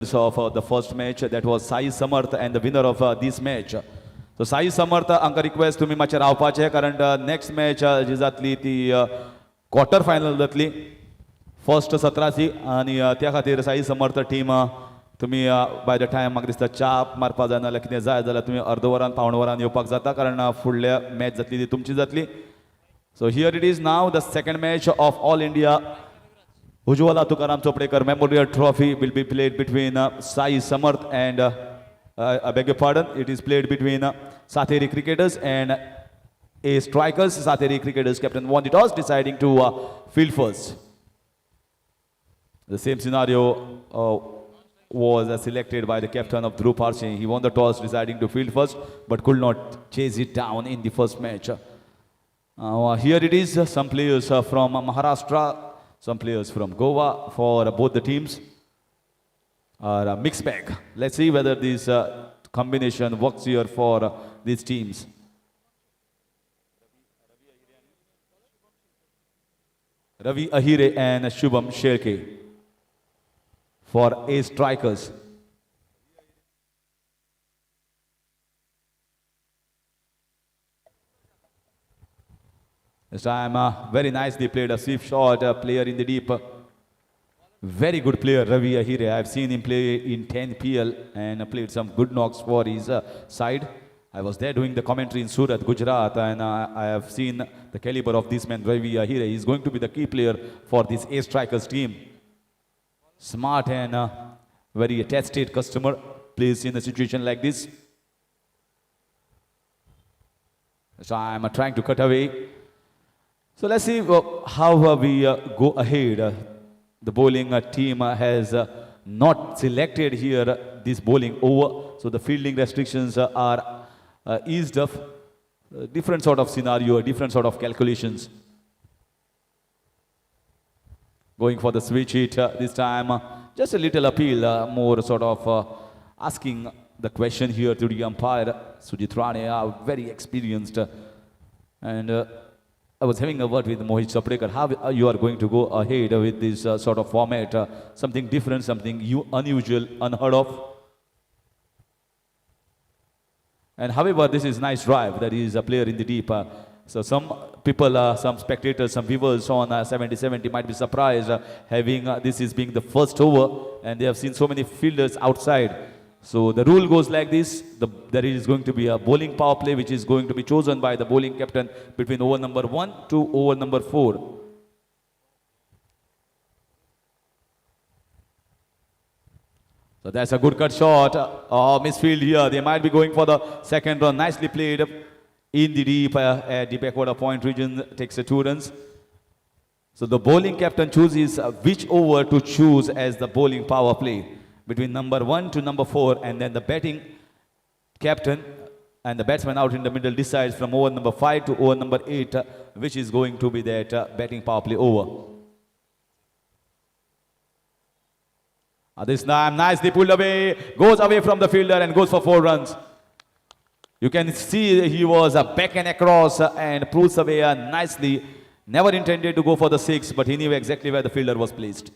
of the first match, that was Sai Samarth and the winner of this match. So Sai Samarth हांकां request तुम्ही मातशें रावपाचें कारण next match जी जातली ती क्वार्टर फायनल जातली फर्स्ट 17ची आणि त्या खातीर साई समर्थ टीम तुम्ही बाय द टायम म्हाका दिसता च्या मारपा जाय नाल्यार कितें जाय जाल्यार तुम्ही अर्द वरान पावण वरान येवपाक जाता कारण फुडल्या मॅच जातली ती तुमची जातली. So here it is now, the second match of All India Ujwala Tukaram Chopdekar Memorial Trophy will be played between Sai Samarth and I beg your pardon, it is played between Sateri cricketers and a strikers. Sateri cricketers captain won the toss, deciding to field first. The same scenario was selected by the captain of Dhruv Parsi. He won the toss, deciding to field first, but could not chase it down in the first match. Here it is, some players from Maharashtra, some players from Goa for both the teams. A mixed bag. Let's see whether this combination works here for these teams. Ravi Ahire and Shubham Sherke for A strikers. This time very nicely played, a sweep shot, a player in the deep. Very good player Ravi Ahire. I have seen him play in 10 PL and played some good knocks for his side. I was there doing the commentary in Surat, Gujarat, and I have seen the caliber of this man Ravi Ahire. He is going to be the key player for this A strikers team. Smart and very tested customer plays in a situation like this. So I am trying to cut away. So let's see how we go ahead. The bowling team has not selected here this bowling over. So the fielding restrictions are eased off. Different sort of scenario, different sort of calculations. Going for the switch hit this time. Just a little appeal, more sort of asking the question here to the umpire. Sujit Rane, very experienced. And I was having a word with Mohit Chopdekar, how you are going to go ahead with this sort of format, something different, something unusual, unheard of. And however, this is nice drive, that is a player in the deep. So some people, some spectators, some viewers on 70-70 might be surprised having this is being the first over, and they have seen so many fielders outside. So the rule goes like this, there is going to be a bowling power play which is going to be chosen by the bowling captain between over number 1 to over number 4. So that's a good cut shot, misfield here, they might be going for the second run, nicely played in the deep, at the backward point region, takes 2 runs. So the bowling captain chooses which over to choose as the bowling power play between number 1 to number 4, and then the batting captain and the batsman out in the middle decides from over number 5 to over number 8 which is going to be that batting power play over. This time nicely pulled away, goes away from the fielder and goes for 4 runs. You can see he was back and across and pulls away nicely. Never intended to go for the 6, but he knew exactly where the fielder was placed.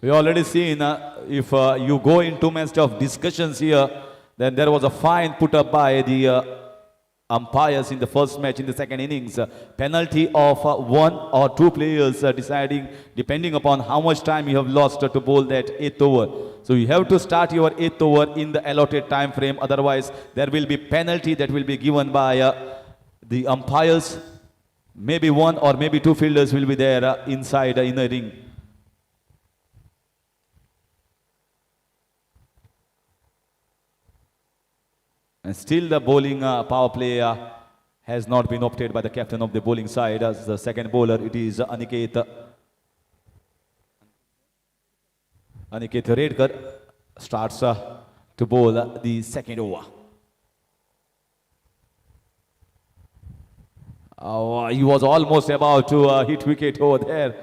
We already seen if you go into midst of discussions here, then there was a fine put up by the umpires in the first match in the second innings. Penalty of 1 or 2 players deciding depending upon how much time you have lost to bowl that 8th over. So you have to start your 8th over in the allotted time frame. Otherwise, there will be penalty that will be given by the umpires. Maybe 1 or maybe 2 fielders will be there inside in the ring. And still the bowling power play has not been opted by the captain of the bowling side. As the second bowler, it is Aniket Aniket Redkar starts to bowl the second over. He was almost about to hit wicket over there.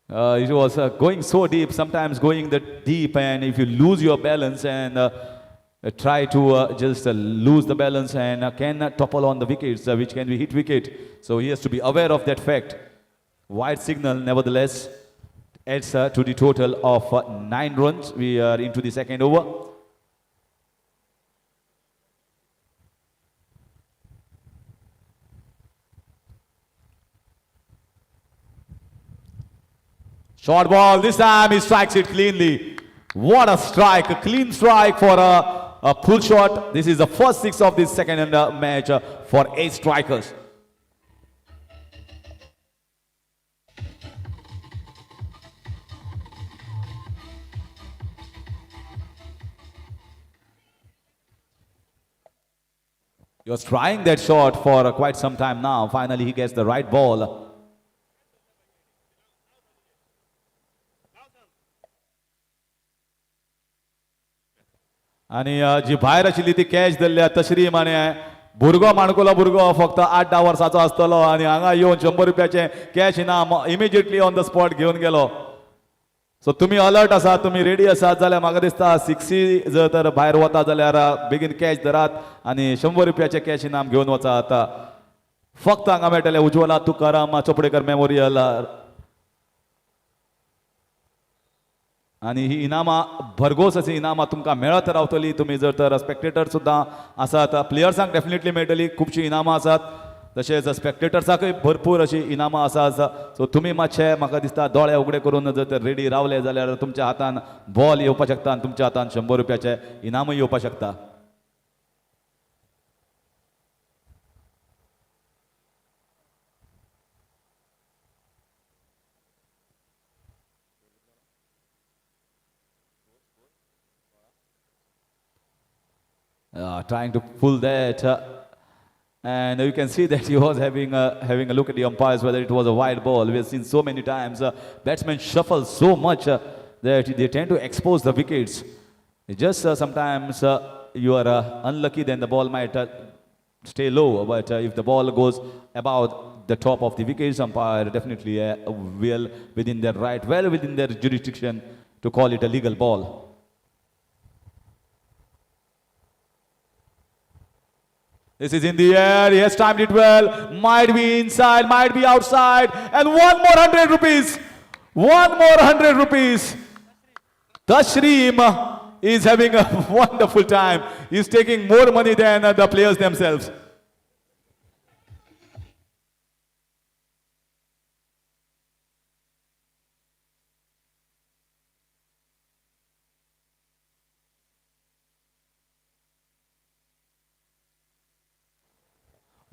It was going so deep, sometimes going that deep, and if you lose your balance and try to just lose the balance and can topple on the wickets, which can be hit wicket. So he has to be aware of that fact. Wide signal, nevertheless, adds to the total of 9 runs. We are into the second over. Short ball, this time he strikes it cleanly. What a strike, a clean strike for a pull shot. This is the first 6 of this second match for 8 strikers. He was trying that shot for quite some time now. Finally, he gets the right ball. आणि जी भायर आशिल्ली ती catch धरल्या तशरीम आणि भुरगो माणकुलो भुरगो फक्त 8-10 वर्साचो आसतलो आणि हांगा येवन 100 रुपयाचे कॅश इनाम इमिजिएटली ऑन द स्पॉट घेवन गेलो. सो तुम्ही अलर्ट आसात, तुम्ही रेडी आसात जाल्यार म्हाका दिसता 6 जर तर भायर वता जाल्यार बेगीन कॅच धरात आणि 100 रुपयाचे कॅश इनाम घेवन वचात. फक्त हांगा मेळटले उज्वला तुकाराम चोपडेकर मेमोरियल. आणि ही इनामां भरघोस अशी इनामां तुमकां मेळत रावतली. तुम्ही जर तर स्पेक्टेटर सुद्दां आसात, प्लेयर्सांक डेफिनेटली मेळटली. खुबशी इनामां आसात, तशेंच स्पेक्टेटर्साकय भरपूर अशी इनामां आसात. सो तुमी मातशे म्हाका दिसता दोळे उगडे करून जर तर रेडी रावले जाल्यार तुमच्या हातान बॉल येवपाक शकता आनी तुमच्या हातान 100 रुपयाचे इनामूय येवपाक शकता. Trying to pull that, and you can see that he was having a look at the umpires whether it was a wide ball. We have seen so many times batsmen shuffle so much that they tend to expose the wickets. It just sometimes you are unlucky, then the ball might stay low. But if the ball goes about the top of the wickets, umpire definitely well within their right, well within their jurisdiction to call it a legal ball. This is in the air. He has timed it well. Might be inside, might be outside. And one more 100 rupees. One more 100 rupees. Tashreem is having a wonderful time. He's taking more money than the players themselves.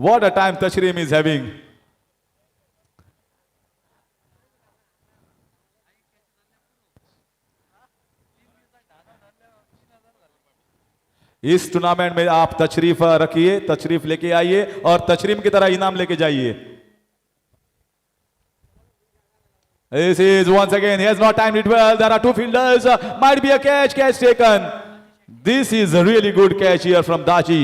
What a time Tashreem is having. इस tournament में आप तशरीफ रखिए, तशरीफ लेके आइए और तशरीम की तरह इनाम लेके जाइए. This is once again, he has not timed it well. There are 2 fielders. Might be a catch taken. This is a really good catch here from Daji.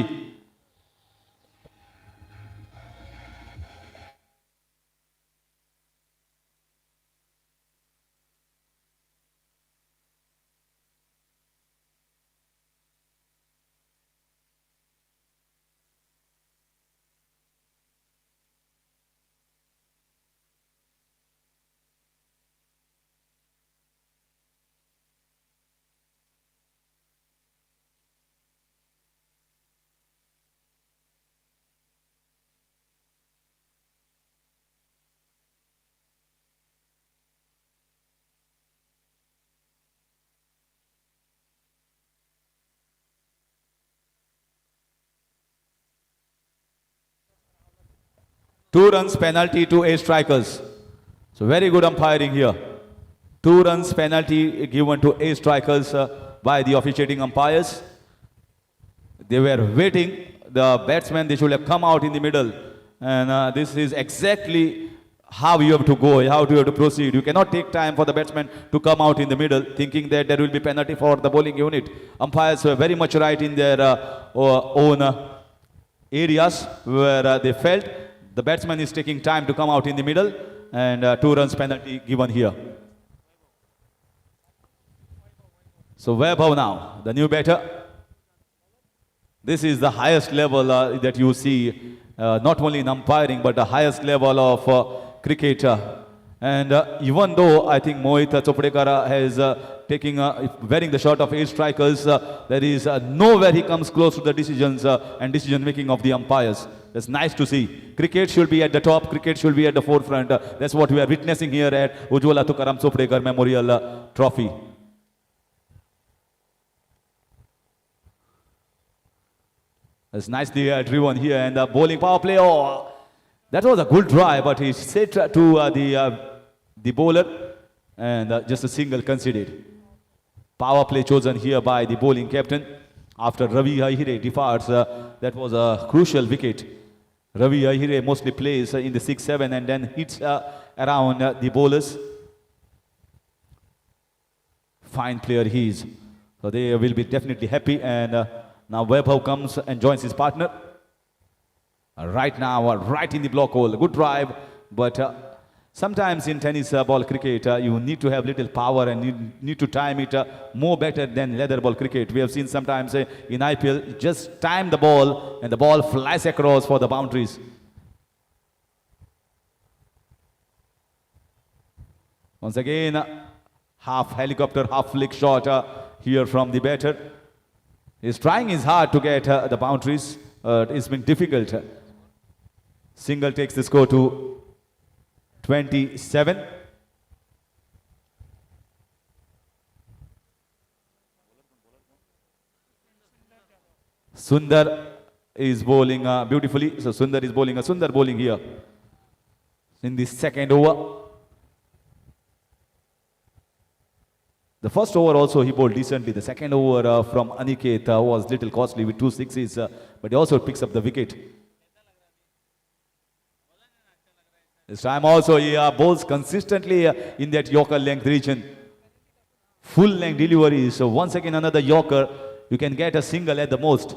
Two runs penalty to 8 strikers. So very good umpiring here. 2 runs penalty given to 8 strikers by the officiating umpires. They were waiting. The batsmen, they should have come out in the middle. And this is exactly how you have to go, how you have to proceed. You cannot take time for the batsman to come out in the middle thinking that there will be penalty for the bowling unit. Umpires were very much right in their own areas where they felt the batsman is taking time to come out in the middle, and 2 runs penalty given here. So Vaibhav now, the new batter. This is the highest level that you see, not only in umpiring, but the highest level of cricket. And even though I think Mohit Chopdekar has wearing the shirt of 8 strikers, there is nowhere he comes close to the decisions and decision making of the umpires. That's nice to see. Cricket should be at the top. Cricket should be at the forefront. That's what we are witnessing here at Ujwala Tukaram Chopdekar Memorial Trophy. It's nicely driven here, and the bowling power play. Oh, that was a good drive, but he set to the bowler, and just a single conceded. Power play chosen here by the bowling captain after Ravi Ahire departs. That was a crucial wicket. Ravi Ahire mostly plays in the 6-7 and then hits around the bowlers. Fine player he is. So they will be definitely happy, and now Vaibhav comes and joins his partner. Right now, right in the block hole. Good drive, but sometimes in tennis ball cricket, you need to have little power and you need to time it more better than leather ball cricket. We have seen sometimes in IPL, just time the ball and the ball flies across for the boundaries. Once again, half helicopter, half flick shot here from the batter. He's trying his hard to get the boundaries. It's been difficult. Single takes the score to 27. Sundar is bowling beautifully. So Sundar is bowling a Sundar bowling here in the second over. The first over also he bowled decently. The second over from Aniket was little costly with 2 sixes, but he also picks up the wicket. This time also he bowls consistently in that Yorker length region. Full length delivery. So once again another Yorker. You can get a single at the most.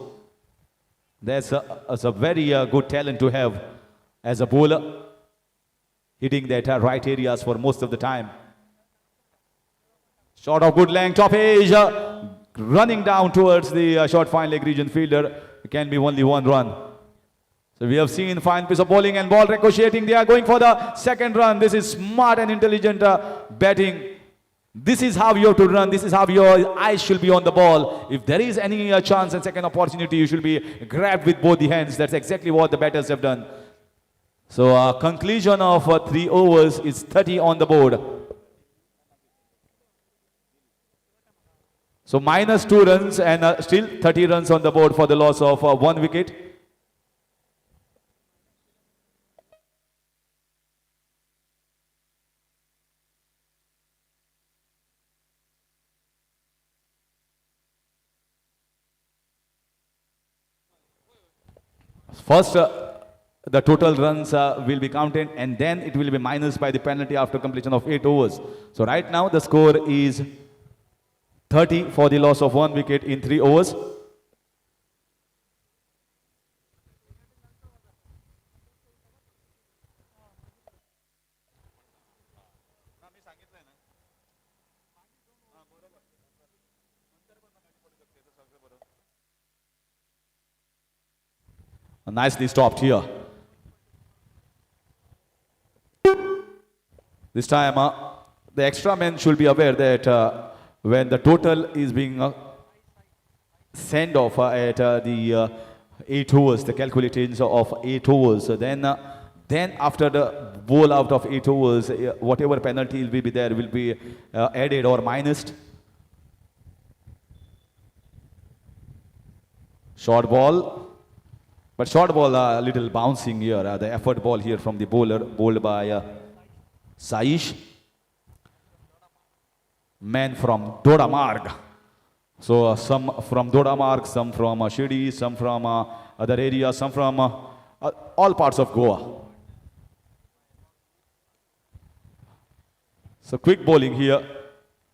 That's a very good talent to have as a bowler. Hitting that right areas for most of the time. Shot of good length, top edge, running down towards the short fine leg region fielder. It can be only 1 run. So we have seen fine piece of bowling and ball ricocheting. They are going for the second run. This is smart and intelligent batting. This is how you have to run. This is how your eyes should be on the ball. If there is any chance and second opportunity, you should be grabbed with both the hands. That's exactly what the batters have done. So conclusion of 3 overs is 30 on the board. So minus 2 runs and still 30 runs on the board for the loss of 1 wicket. First, the total runs will be counted, and then it will be minus by the penalty after completion of 8 overs. So right now the score is 30 for the loss of 1 wicket in 3 overs. Nicely stopped here. This time the extra men should be aware that when the total is being sent off at the 8 overs, the calculations of 8 overs, then after the bowl out of 8 overs, whatever penalty will be there will be added or minused. Short ball. But short ball a little bouncing here. The effort ball here from the bowler, bowled by Saish. Man from Dodamarg. So some from Dodamarg, some from Shidi, some from other areas, some from all parts of Goa. So quick bowling here.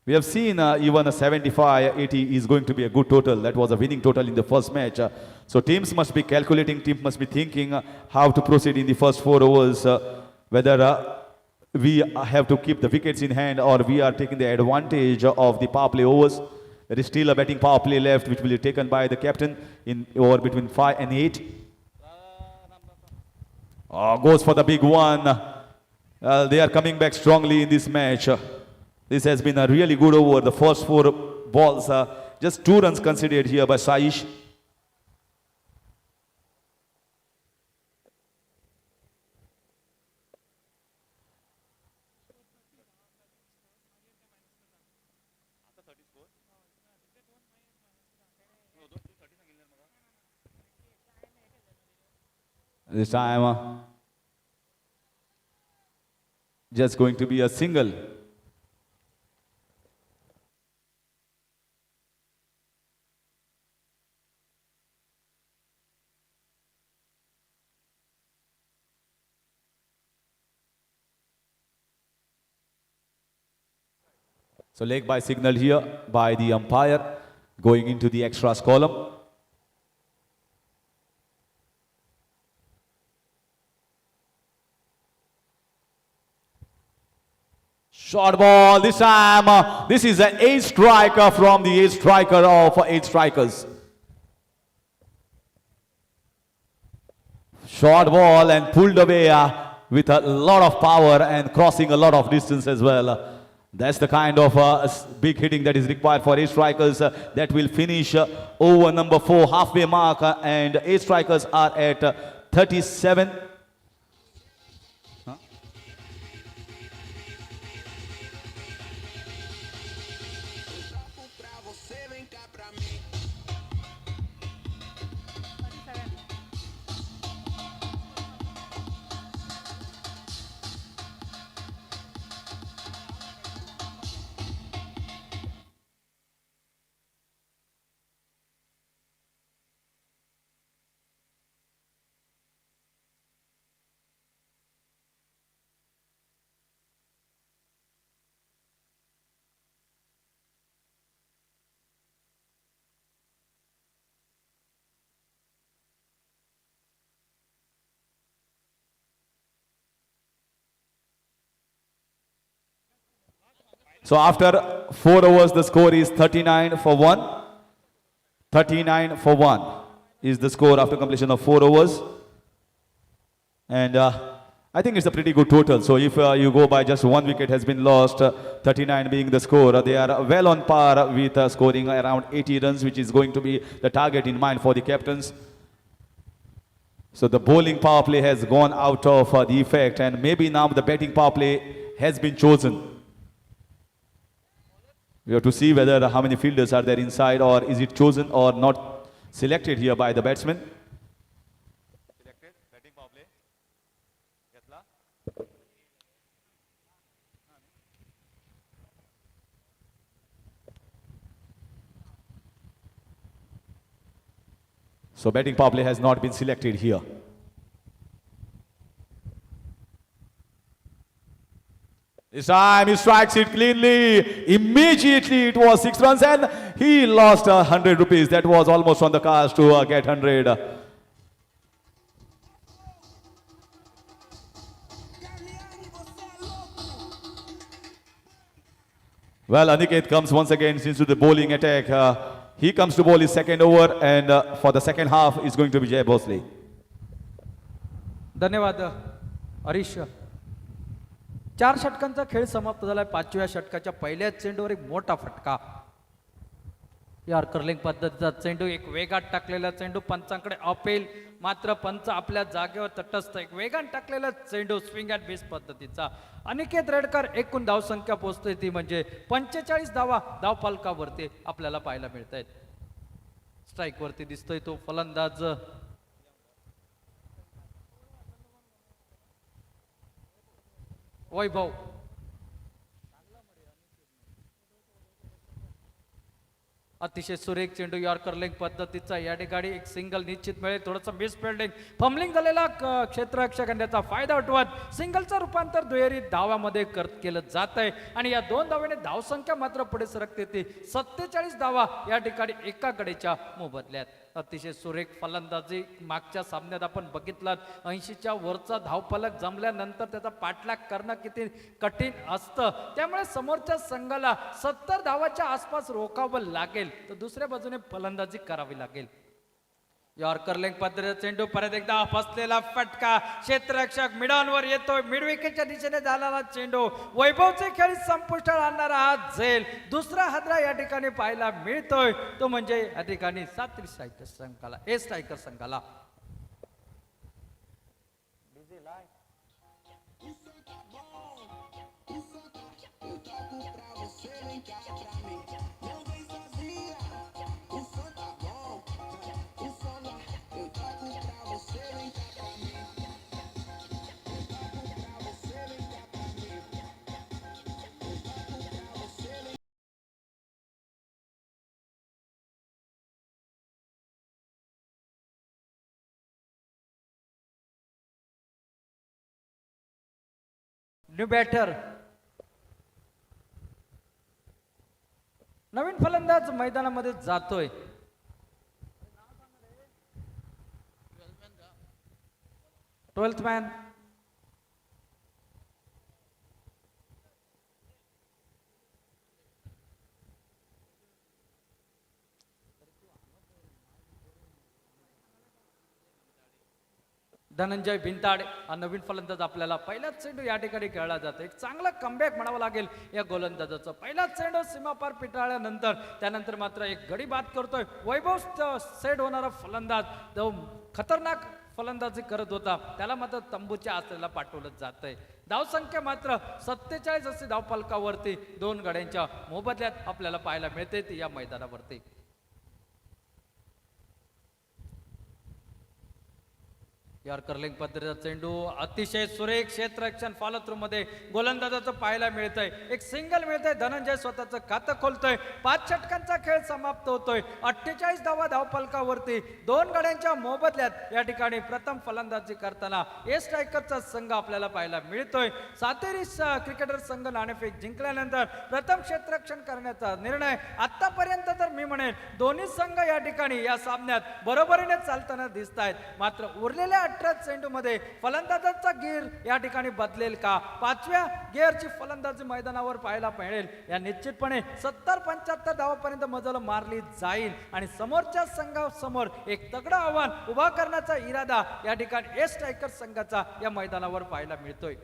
We have seen even a 75-80 is going to be a good total. That was a winning total in the first match. So teams must be calculating, teams must be thinking how to proceed in the first 4 overs. Whether we have to keep the wickets in hand or we are taking the advantage of the power play overs. There is still a batting power play left which will be taken by the captain in over between 5 and 8. Goes for the big one. They are coming back strongly in this match. This has been a really good over. The first 4 balls, just 2 runs conceded here by Saish. This time, just going to be a single. So leg by signal here by the umpire going into the extras column. Short ball this time. This is an 8th striker from the 8th striker of 8 strikers. Short ball and pulled away with a lot of power and crossing a lot of distance as well. That's the kind of big hitting that is required for 8 strikers that will finish over number 4 halfway mark and 8 strikers are at 37. So after 4 overs, the score is 39 for 1. 39 for 1 is the score after completion of 4 overs. And I think it's a pretty good total. So if you go by just 1 wicket has been lost, 39 being the score, they are well on par with scoring around 80 runs, which is going to be the target in mind for the captains. So the bowling power play has gone out of the effect, and maybe now the batting power play has been chosen. We have to see whether how many fielders are there inside, or is it chosen or not selected here by the batsman. Selected, batting power play. So batting power play has not been selected here. This time he strikes it cleanly. Immediately it was 6 runs and he lost 100 rupees. That was almost on the cards to get 100. Well, Aniket comes once again into the bowling attack. He comes to bowl his second over, and for the second half is going to be Jay Bosley. धन्यवाद हरीश. 4 षटकांचा खेळ समाप्त झालाय. 5व्या षटकाच्या पहिल्याच चेंडूवर एक मोठा फटका. यार कर्लिंग पद्धतीचा चेंडू, एक वेगात टाकलेला चेंडू, पंचांकडे अपील, मात्र पंच आपल्या जागेवर तटस्थ. एक वेगात टाकलेला चेंडू स्विंग अँड मिस पद्धतीचा. अनिकेत रेडकर एकूण धावसंख्या पोहोचते ती म्हणजे 45 धावा धावफलकावरती आपल्याला पाहायला मिळत आहेत. स्ट्राईक वरती दिसतोय तो फलंदाज वैभव. अतिशय सुरेख चेंडू यॉर्कर लेग पद्धतीचा या ठिकाणी एक सिंगल निश्चित मिळेल. थोडंसं मिस फिल्डिंग फंबलिंग झालेला क्षेत्ररक्षक त्याचा फायदा उठवत सिंगलचं रूपांतर दुहेरी धावामध्ये केलं जात आहे आणि या 2 धावाने धावसंख्या मात्र पुढे सरकते ती 47 धावा या ठिकाणी एका गडीच्या मोबदल्यात. अतिशय सुरेख फलंदाजी मागच्या सामन्यात आपण बघितलं 80च्या वरचा धावफलक जमल्यानंतर त्याचा पाठलाग करणं किती कठीण असतं. त्यामुळे समोरच्या संघाला 70 धावाच्या आसपास रोखावं लागेल तर दुसऱ्या बाजूने फलंदाजी करावी लागेल. यॉर्कर लेग पद्धतीचा चेंडू परत एकदा फसलेला फटका क्षेत्ररक्षक मिडॉनवर येतोय. मिड विकेटच्या दिशेने झालेला चेंडू वैभवचे खेळी संपुष्टात आणणारा हा झेल दुसरा हादरा या ठिकाणी पाहायला मिळतोय तो म्हणजे या ठिकाणी सातरी स्ट्रायकर संघाला स्ट्रायकर संघाला. न्यू बॅटर नवीन फलंदाज मैदानामध्ये जातोय. ट्वेल्थ मॅन धनंजय भिंताड हा नवीन फलंदाज आपल्याला पहिलाच चेंडू या ठिकाणी खेळला जातो. एक चांगला कमबॅक म्हणावं लागेल या गोलंदाजाचं. पहिलाच चेंडू सीमापार पिटाळल्यानंतर त्यानंतर मात्र एक गडी बाद करतोय. वैभव सेट होणारा फलंदाज जो खतरनाक फलंदाजी करत होता त्याला मात्र तंबूच्या आसरेला पाठवलं जातंय. धावसंख्या मात्र 47 अशी धावफलकावरती 2 गड्यांच्या मोबदल्यात आपल्याला पाहायला मिळते ती या मैदानावरती. यॉर्कर लेग पद्धतीचा चेंडू अतिशय सुरेख क्षेत्ररक्षण फॉलो थ्रू मध्ये गोलंदाजाचं पाहायला मिळतंय. एक सिंगल मिळतंय. धनंजय स्वतःचं खातं खोलतोय. 5 षटकांचा खेळ समाप्त होतोय. 48 धावा धावफलकावरती 2 गड्यांच्या मोबदल्यात या ठिकाणी प्रथम फलंदाजी करताना स्ट्रायकरचा संघ आपल्याला पाहायला मिळतोय. सातेरी क्रिकेटर संघ नाणेफेक जिंकल्यानंतर प्रथम क्षेत्ररक्षण करण्याचा निर्णय आतापर्यंत तर मी म्हणेन दोन्ही संघ या ठिकाणी या सामन्यात बरोबरीने चालताना दिसत आहेत. मात्र उरलेल्या 18 चेंडू मध्ये फलंदाजाचा गिअर या ठिकाणी बदलेल का? 5व्या गिअरची फलंदाजी मैदानावर पाहायला मिळेल. या निश्चितपणे 70-75 धावापर्यंत मजल मारली जाईल आणि समोरच्या संघासमोर एक तगडं आव्हान उभा करण्याचा इरादा या ठिकाणी स्ट्रायकर संघाचा या मैदानावर पाहायला मिळतोय.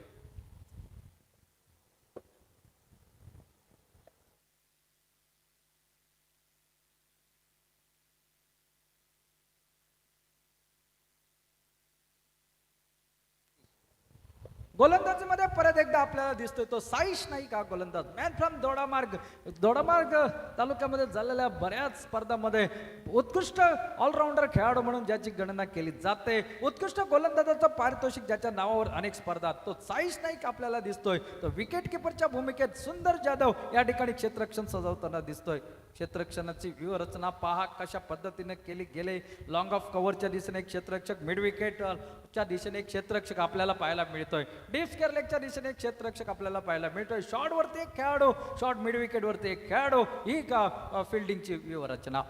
गोलंदाजीमध्ये परत एकदा आपल्याला दिसतोय तो साईश नाईक हा गोलंदाज. मॅन फ्रॉम दोडामार्ग तालुक्यामध्ये झालेल्या बऱ्याच स्पर्धांमध्ये उत्कृष्ट ऑलराऊंडर खेळाडू म्हणून ज्याची गणना केली जाते. उत्कृष्ट गोलंदाजाचं पारितोषिक ज्याच्या नावावर अनेक स्पर्धा तो साईश नाईक आपल्याला दिसतोय. तो विकेट किपरच्या भूमिकेत सुंदर जाधव या ठिकाणी क्षेत्ररक्षण सजवताना दिसतोय. क्षेत्ररक्षणाची व्यूहरचना पहा कशा पद्धतीने केली गेले. लॉंग ऑफ कव्हरच्या दिशेने एक क्षेत्ररक्षक, मिड विकेटच्या दिशेने एक क्षेत्ररक्षक आपल्याला पाहायला मिळतोय. डीप स्क्वेअर लेगच्या दिशेने एक क्षेत्ररक्षक आपल्याला पाहायला मिळतोय. शॉर्ट वरती एक खेळाडू, शॉर्ट मिड विकेट वरती एक खेळाडू, ही का फिल्डिंगची व्यूहरचना.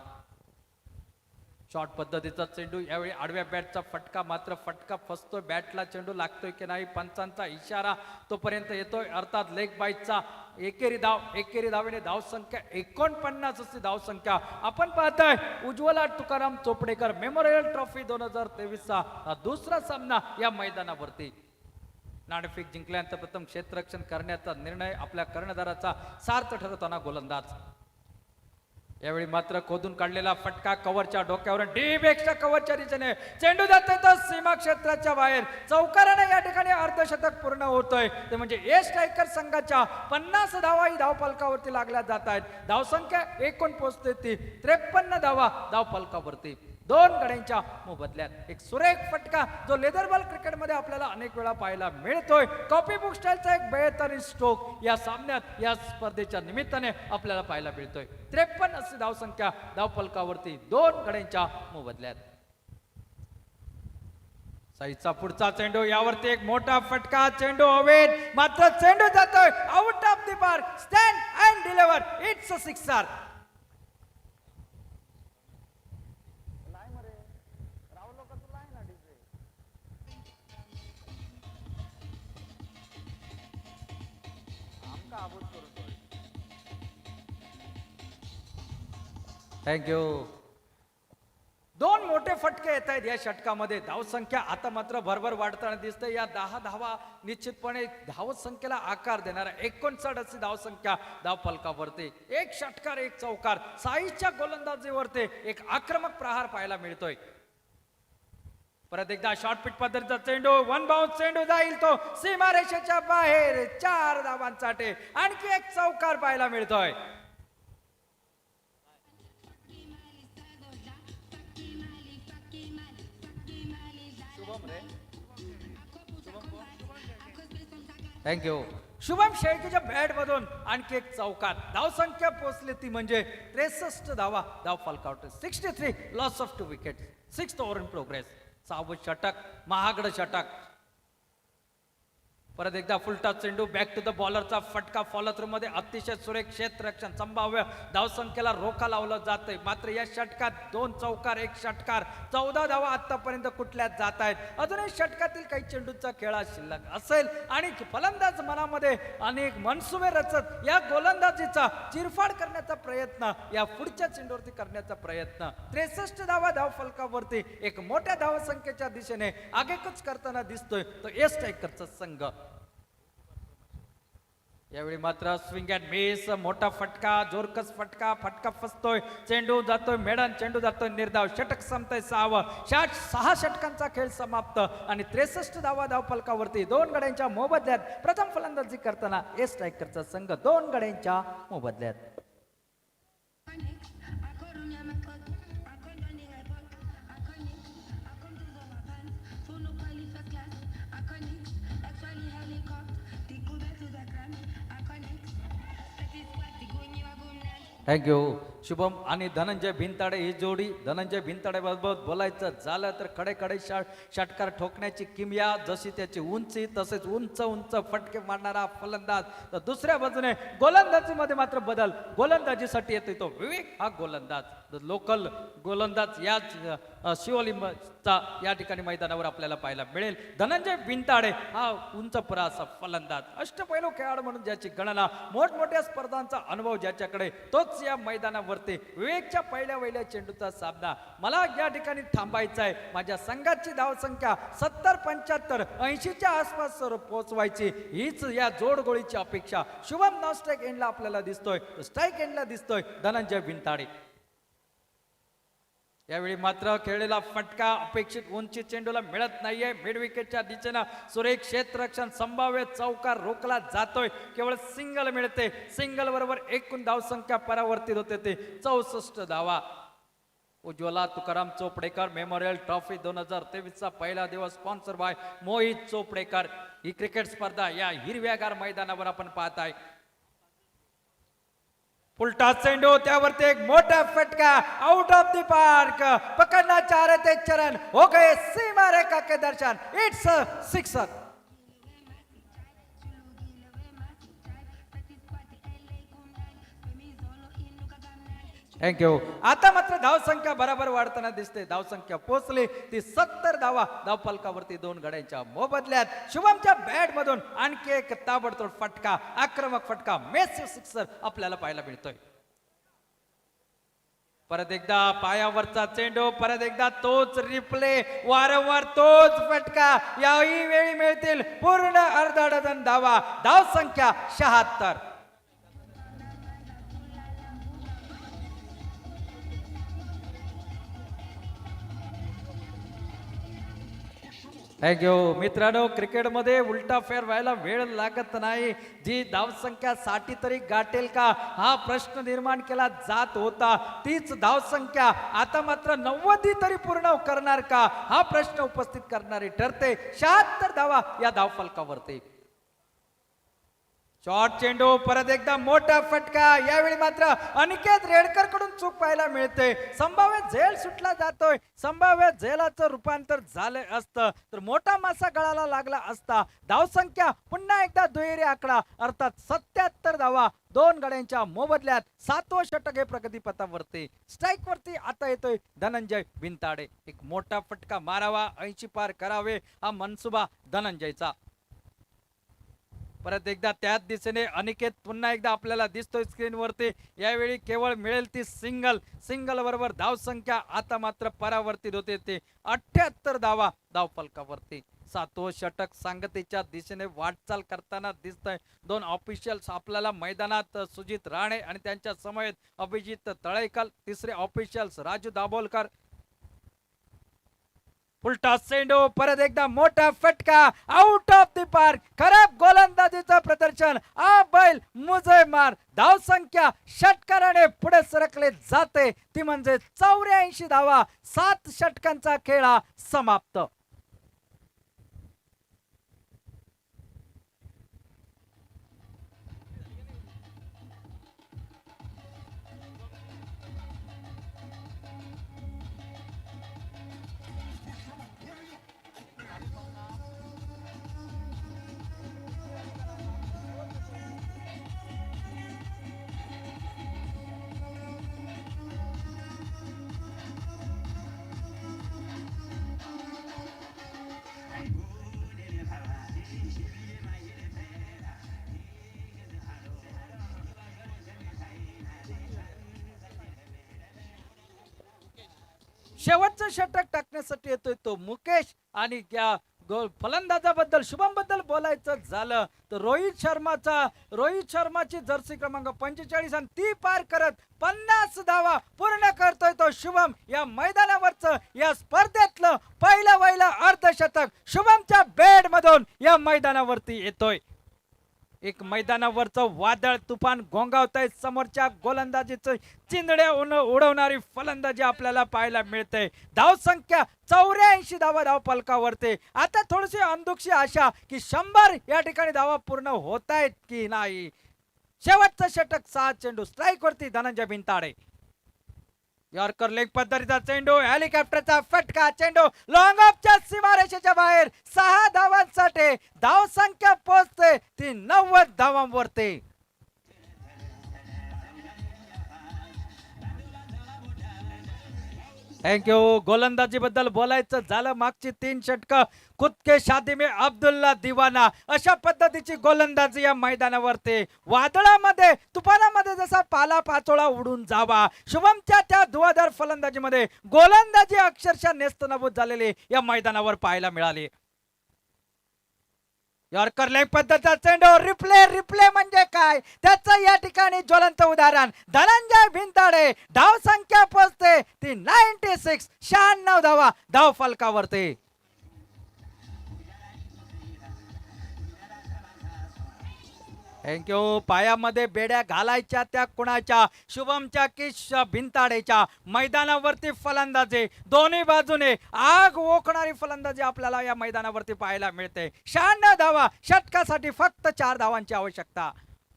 शॉर्ट पद्धतीचा चेंडू यावेळी आडव्या बॅटचा फटका, मात्र फटका फसतोय. बॅटला चेंडू लागतोय की नाही पंचांचा इशारा तोपर्यंत येतोय. अर्थात लेग बाईटचा एकेरी धावेने धावसंख्या 49 अशी धावसंख्या आपण पाहताय. उज्वला तुकाराम चोपडेकर मेमोरियल ट्रॉफी 2023चा हा दुसरा सामना या मैदानावरती. नाणेफेक जिंकल्यानंतर प्रथम क्षेत्ररक्षण करण्याचा निर्णय आपल्या कर्णधाराचा सार्थ ठरवताना गोलंदाज. यावेळी मात्र खोदून काढलेला फटका कव्हरच्या डोक्यावर डीप एक्स्ट्रा कव्हरच्या दिशेने चेंडू जातोय तो सीमा क्षेत्राच्या बाहेर. चौकाराने या ठिकाणी अर्धशतक पूर्ण होतोय. ते म्हणजे स्ट्रायकर संघाच्या 50 धावा ही धावफलकावरती लागल्या जात आहेत. धावसंख्या एकूण पोहोचते ती 53 धावा धावफलकावरती. दोन गड्यांच्या मोबदल्यात एक सुरेख फटका जो लेदर बॉल क्रिकेटमध्ये आपल्याला अनेक वेळा पाहायला मिळतोय. कॉपी बुक स्टाईलचा एक बेहतरीन स्ट्रोक या सामन्यात या स्पर्धेच्या निमित्ताने आपल्याला पाहायला मिळतोय. 53 अशी धावसंख्या धावफलकावरती दोन गड्यांच्या मोबदल्यात. साईचा पुढचा चेंडू यावरती एक मोठा फटका. चेंडू हवेत मात्र चेंडू जातोय out of the park. Stand and deliver. It's a sixer. Thank you. दोन मोठे फटके येत आहेत या षटकामध्ये. धावसंख्या आता मात्र भरभर वाढताना दिसते. या 10 धावा निश्चितपणे धावसंख्येला आकार देणारा 59 अशी धावसंख्या धावफलकावरती. एक षटकार एक चौकार. साईच्या गोलंदाजीवरती एक आक्रमक प्रहार पाहायला मिळतोय. परत एकदा शॉर्ट पिच पद्धतीचा चेंडू. वन बाउन्स चेंडू जाईल तो सीमारेषेच्या बाहेर. 4 धावांसाठी आणखी एक चौकार पाहायला मिळतोय. थँक्यू. शुभम शेळकेच्या बॅट मधून आणखी एक चौकार. धावसंख्या पोहोचली ती म्हणजे 63 धावा धावफलकावर. 63 loss of 2 wicket. 6th over in progress. 6वं षटक महागड षटक. परत एकदा फुलटा चेंडू. बॅक टू द बॉलरचा फटका. फॉलो थ्रू मध्ये अतिशय सुरेख क्षेत्ररक्षण. संभाव्य धावसंख्येला रोखा लावला जातोय. मात्र या षटकात 2 चौकार 1 षटकार. 14 धावा आतापर्यंत कुठल्याच जात आहेत. अजूनही षटकातील काही चेंडूचा खेळा शिल्लक असेल आणि फलंदाज मनामध्ये अनेक मनसुबे रचत या गोलंदाजीचा चिरफाड करण्याचा प्रयत्न या पुढच्या चेंडूवरती करण्याचा प्रयत्न. 63 धावा धावफलकावरती एक मोठ्या धावसंख्येच्या दिशेने आगेकूच करताना दिसतोय तो एस स्ट्रायकरचा संघ. यावेळी मात्र स्विंग अँड मिस. मोठा फटका. जोरकस फटका. फटका फसतोय. चेंडू जातोय मेडन. चेंडू जातोय निर्धाव. षटक संपतंय 6वं. 6 षटकांचा खेळ समाप्त आणि 63 धावा धावफलकावरती दोन गड्यांच्या मोबदल्यात प्रथम फलंदाजी करताना ए स्ट्रायकरचा संघ 2 गड्यांच्या मोबदल्यात. थँक्यू. शुभम आणि धनंजय भिंताडे ही जोडी. धनंजय भिंताडेबरोबर बोलायचं झालं तर कडे षटकार ठोकण्याची किमया. जशी त्याची उंची तसेच उंच उंच फटके मारणारा फलंदाज. तर दुसऱ्या बाजूने गोलंदाजीमध्ये मात्र बदल. गोलंदाजीसाठी येतो तो विवेक हा गोलंदाज. लोकल गोलंदाज याच शिवलिंबचा या ठिकाणी मैदानावर आपल्याला पाहायला मिळेल. धनंजय भिंताडे हा उंच पुरा असा फलंदाज. अष्टपैलू खेळाडू म्हणून ज्याची गणना. मोठमोठ्या स्पर्धांचा अनुभव ज्याच्याकडे तोच या मैदानावरती. विवेकच्या पहिल्या चेंडूचा सामना. मला या ठिकाणी थांबायचा आहे. माझ्या संघाची धावसंख्या 70 75 80च्या आसपास पोहोचवायची हीच या जोडगोळीची अपेक्षा शुभम नॉन स्ट्राईक एंडला आपल्याला दिसतोय. स्ट्राईक एंडला दिसतोय धनंजय भिंताडे. यावेळी मात्र खेळलेला फटका अपेक्षित उंची चेंडूला मिळत नाहीये. मिड विकेटच्या दिशेनं सुरेख क्षेत्ररक्षण. संभाव्य चौकार रोखला जातोय. केवळ सिंगल मिळते. सिंगल बरोबर एकूण धावसंख्या परावर्तित होते ते 64 धावा. उज्ज्वला तुकाराम चोपडेकर मेमोरियल ट्रॉफी 2023चा पहिला दिवस sponsor by Mohit Chopdekar. He cricket स्पर्धा या हिरव्यागार मैदानावर आपण पाहताय. उलटा चेंडू. त्यावरती एक मोठा फटका. Out of the park. पकडना चाह थे चरण. हो गए सीमा रेखा के दर्शन. It's sixer. थँक्यू. आता मात्र धावसंख्या बरोबर वाढताना दिसते. धावसंख्या पोहोचली ती 70 धावा धावफलकावरती दोन गड्यांच्या मोबदल्यात. शुभमच्या बॅट मधून आणखी एक ताबडतोब फटका. आक्रमक फटका. मेसिव्ह सिक्सर आपल्याला पाहायला मिळतोय. परत एकदा पायावरचा चेंडू. परत एकदा तोच रिप्ले. वारंवार तोच फटका. याही वेळी मिळतील पूर्ण अर्धा डझन धावा. धावसंख्या 76. थँक्यू मित्रांनो. क्रिकेटमध्ये उलटा फेर व्हायला वेळ लागत नाही. जी धावसंख्या 60 तरी गाठेल का हा प्रश्न निर्माण केला जात होता. तीच धावसंख्या आता मात्र 90 तरी पूर्ण करणार का हा प्रश्न उपस्थित करणारे ठरते. 76 धावा या धावफलकावरती. शॉर्ट चेंडू, परत एकदा मोठा फटका. यावेळी मात्र अनिकेत रेडकर कडून चूक पाहायला मिळते. संभाव्य झेल सुटला जातोय. संभाव्य झेलाचं रूपांतर झालं असतं तर मोठा मासा गळाला लागला असता. धावसंख्या पुन्हा एकदा दुहेरी आकडा अर्थात 77 धावा. दोन गड्यांच्या मोबदल्यात 7वं षटक हे प्रगतीपथावरती. स्ट्राईक वरती आता येतोय धनंजय भिंताडे. एक मोठा फटका मारावा, 80 पार करावे हा मनसुबा धनंजयचा. परत एकदा त्याच दिशेने अनिकेत पुन्हा एकदा आपल्याला दिसतोय स्क्रीनवरती. यावेळी केवळ मिळेल ती सिंगल बरोबर धावसंख्या आता मात्र परावर्तित होते. ते 78 धावा धावफलकावरती. 7वं षटक सांगतेच्या दिशेने वाटचाल करताना दिसतंय. दोन ऑफिशियल्स आपल्याला मैदानात, सुजित राणे आणि त्यांच्या समवेत अभिजित तळेकर. तिसरे ऑफिशियल्स राजू दाभोलकर. उलटा चेंडू, परत एकदा मोठा फटका, आउट ऑफ द पार्क. खराब गोलंदाजीचं प्रदर्शन. बैल मुजय मार. धावसंख्या षटकाराने पुढे सरकले जाते ती म्हणजे 84 धावा. 7 षटकांचा खेळ समाप्त. शेवटचं षटक टाकण्यासाठी येतोय तो मुकेश. आणि या फलंदाजाबद्दल, शुभम बद्दल बोलायचं झालं तर रोहित शर्माची जर्सी क्रमांक 45 आणि ती पार करत 50 धावा पूर्ण करतोय तो शुभम. या मैदानावरचं, या स्पर्धेतलं पहिलं अर्धशतक शुभमच्या बॅट मधून या मैदानावरती येतोय. एक मैदानावरचं वादळ तुफान घोंगावतंय. समोरच्या गोलंदाजीचं चिंधड्या उडवणारी फलंदाजी आपल्याला पाहायला मिळते. धावसंख्या 84 धावा धावफलकावरती. आता थोडीशी अंधुकशी आशा की 100 या ठिकाणी धावा पूर्ण होत आहेत की नाही. शेवटचं षटक 6 चेंडू. स्ट्राईक वरती धनंजय भिंताडे. यॉर्कर लेग पद्धतीचा चेंडू, हेलिकॉप्टरचा फटका. चेंडू लॉंग ऑफच्या सीमारेषेच्या बाहेर. 6 धावांसाठी धावसंख्या पोहोचते ती 90 धावांवरती. थँक्यू. गोलंदाजी बद्दल बोलायचं झालं, मागची 3 षटकं खुद के शादी में अब्दुल्ला दिवाना अशा पद्धतीची गोलंदाजी या मैदानावरती. वादळामध्ये, तुफानामध्ये जसा पाला पाचोळा उडून जावा, शुभमच्या त्या धुवाधार फलंदाजीमध्ये गोलंदाजी अक्षरशः नेस्तनाबूत झालेली या मैदानावर पाहायला मिळाली. यॉर्कर लेग पद्धतीचा चेंडू. रिप्ले म्हणजे काय त्याचं या ठिकाणी ज्वलंत उदाहरण धनंजय भिंताडे. धावसंख्या पोहोचते ती 96 धावा धावफलकावरती. थँक्यू. पायामध्ये बेड्या घालायच्या त्या कुणाच्या? शुभमच्या की भिंताडेच्या? मैदानावरती फलंदाजी दोन्ही बाजूने आग ओकणारी फलंदाजी आपल्याला या मैदानावरती पाहायला मिळते. 96 धावा. षटकासाठी फक्त 4 धावांची आवश्यकता.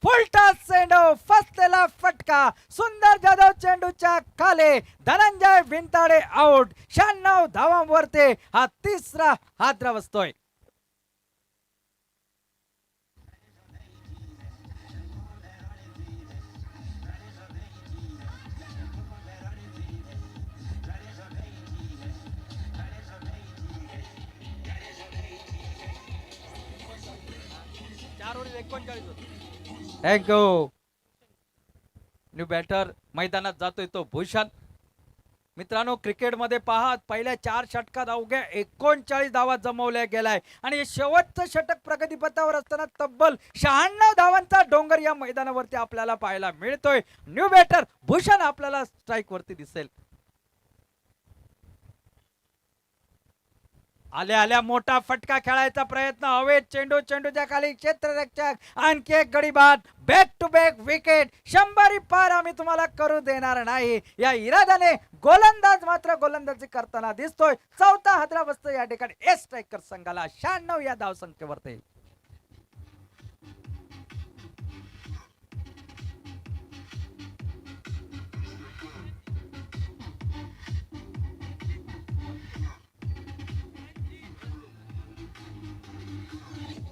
फुलटॉस चेंडू, फसलेला फटका. सुंदर जाधव चेंडूच्या खाली. धनंजय भिंताडे आउट. 96 धावांवरती हा तिसरा हादरा बसतोय. थँक्यू. न्यू बॅटर मैदानात जातोय तो भूषण. मित्रांनो, क्रिकेटमध्ये पहा, पहिल्या 4 षटकात अवघ्या 39 धावा जमवल्या गेलाय आणि शेवटचं षटक प्रगतीपथावर असताना तब्बल 96 धावांचा डोंगर या मैदानावरती आपल्याला पाहायला मिळतोय. न्यू बॅटर भूषण आपल्याला स्ट्राईक वरती दिसेल. आल्या आल्या मोठा फटका खेळायचा प्रयत्न हवेत चेंडू चेंडूच्या खाली क्षेत्ररक्षक आणखी एक गडी बाद बॅक टू बॅक विकेट 100 पार आम्ही तुम्हाला करू देणार नाही या इराद्याने गोलंदाज मात्र गोलंदाजी करताना दिसतोय चौथा हादरा बसतो या ठिकाणी ए स्ट्रायकर संघाला 96 या धावसंख्येवरती.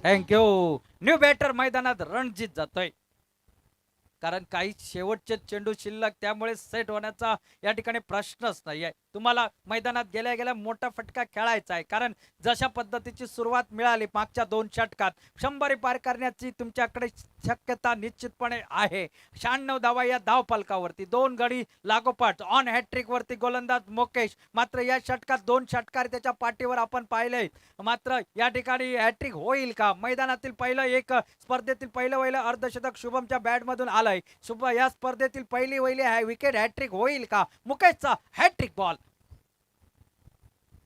थँक्यू. न्यू बॅटर मैदानात रणजित जातोय कारण काही शेवटचे चेंडू शिल्लक त्यामुळे सेट होण्याचा या ठिकाणी प्रश्नच नाहीये. तुम्हाला मैदानात गेल्या गेल्या मोठा फटका खेळायचा आहे कारण जशा पद्धतीची सुरुवात मिळाली मागच्या 2 षटकात 100 पार करण्याची तुमच्याकडे शक्यता निश्चितपणे आहे. 96 धावा या धाव फलकावरती 2 गडी लागोपाठ ऑन हॅट्रिक वरती गोलंदाज मुकेश मात्र या षटकात 2 षटकार त्याच्या पाठीवर आपण पाहिले मात्र या ठिकाणी हॅट्रिक होईल का. मैदानातील पहिलं एक स्पर्धेतील पहिलं अर्धशतक शुभमच्या बॅट मधून आलंय. शुभ या स्पर्धेतील पहिली विकेट हॅट्रिक होईल का. मुकेशचा हॅट्रिक बॉल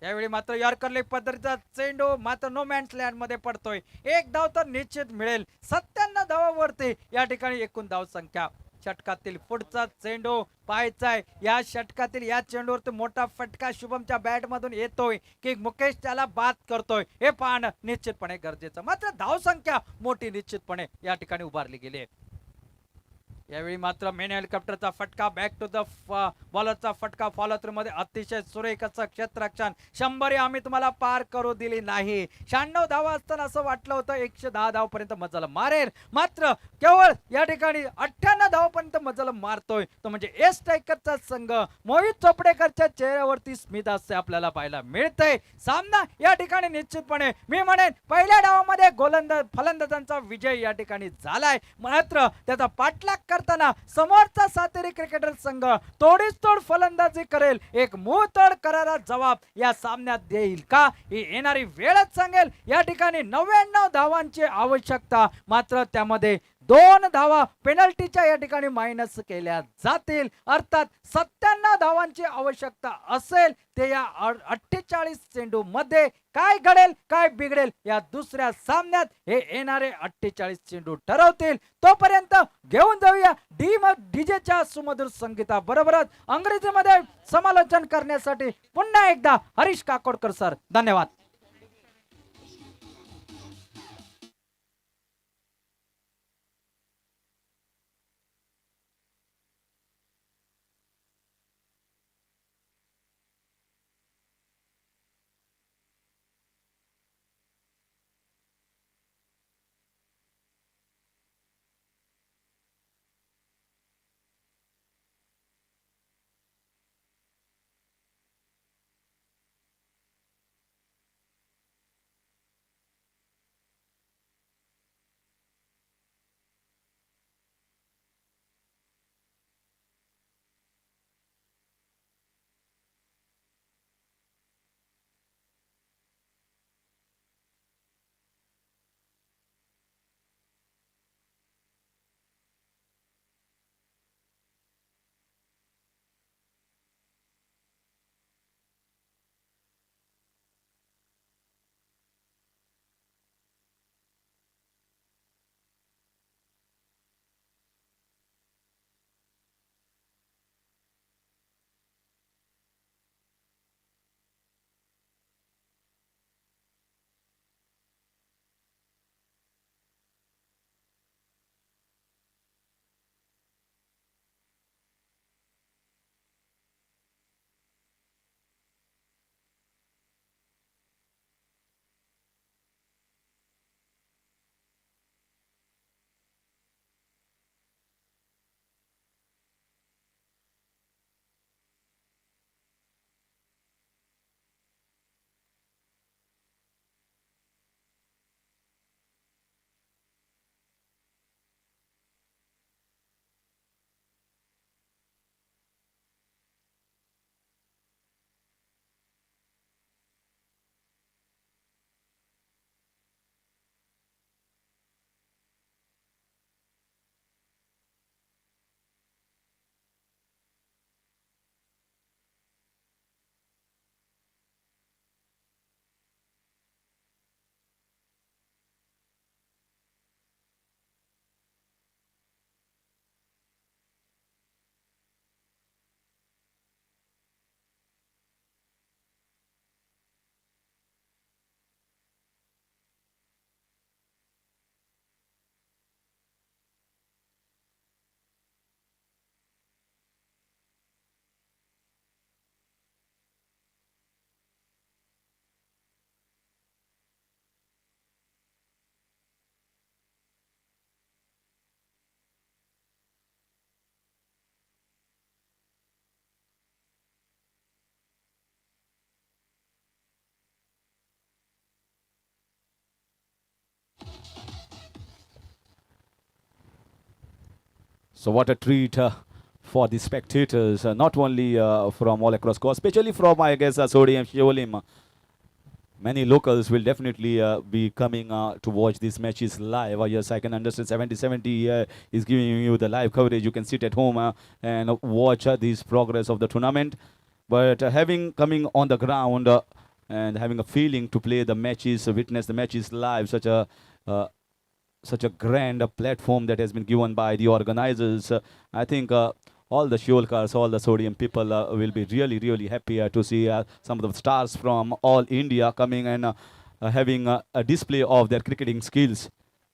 यावेळी मात्र यॉर्कर लेग पद्धतीचा चेंडू मात्र नो मॅन्स लँड मध्ये पडतोय. एक धाव तर निश्चित मिळेल. 97 धावांवरती या ठिकाणी एकूण धाव संख्या. षटकातील पुढचा चेंडू पाहायचाय या षटकातील या चेंडूवरती मोठा फटका शुभमच्या बॅट मधून येतोय की मुकेश त्याला बाद करतोय हे पाहणं निश्चितपणे गरजेचं. मात्र धाव संख्या मोठी निश्चितपणे या ठिकाणी उभारली गेली आहे. यावेळी मात्र मेन हेलिकॉप्टरचा फटका बॅक टू द बॉलरचा फटका फॉलो थ्रू मध्ये अतिशय सुरेख असं क्षेत्ररक्षण 100 आम्ही तुम्हाला पार करू दिली नाही. 96 धावा असताना असं वाटलं होतं 110 धावापर्यंत मजल मारेल मात्र केवळ या ठिकाणी 98 धावापर्यंत मजल मारतोय तो म्हणजे ए स्ट्रायकरचा संघ. मोहित चोपडेकरच्या चेहऱ्यावरती स्मित हास्य आपल्याला पाहायला मिळतंय. सामना या ठिकाणी निश्चितपणे मी म्हणेन पहिल्या डावामध्ये फलंदाजांचा विजय या ठिकाणी झालाय मात्र त्याचा पाठलाग करताना समोरचा सातेरी क्रिकेटर संघ तोडीस तोड फलंदाजी करेल एक मुळतोड करारा जवाब या सामन्यात देईल का ही येणारी वेळच सांगेल. या ठिकाणी 99 धावांची आवश्यकता मात्र त्यामध्ये 2 धावा पेनल्टीच्या या ठिकाणी मायनस केल्या जातील अर्थात 97 धावांची आवश्यकता असेल ते या 48 चेंडू मध्ये काय घडेल काय बिघडेल या दुसऱ्या सामन्यात हे येणारे 48 चेंडू ठरवतील. तोपर्यंत घेऊन जाऊया डीजेच्या सुमधुर संगीता बरोबरच अंग्रेजीमध्ये समालोचन करण्यासाठी पुन्हा एकदा हरीश काकोडकर सर. धन्यवाद. So what a treat for the spectators, not only from all across course, especially from, I guess, Sodium Shivolim. Many locals will definitely be coming to watch these matches live. Yes, I can understand 70-70 is giving you the live coverage. You can sit at home and watch this progress of the tournament. But having coming on the ground and having a feeling to play the matches, witness the matches live, uh, such a grand platform that has been given by the organizers. I think all the Shiolkars, all the Sodium people will be really, really happy to see some of the stars from all India coming and having a display of their cricketing skills.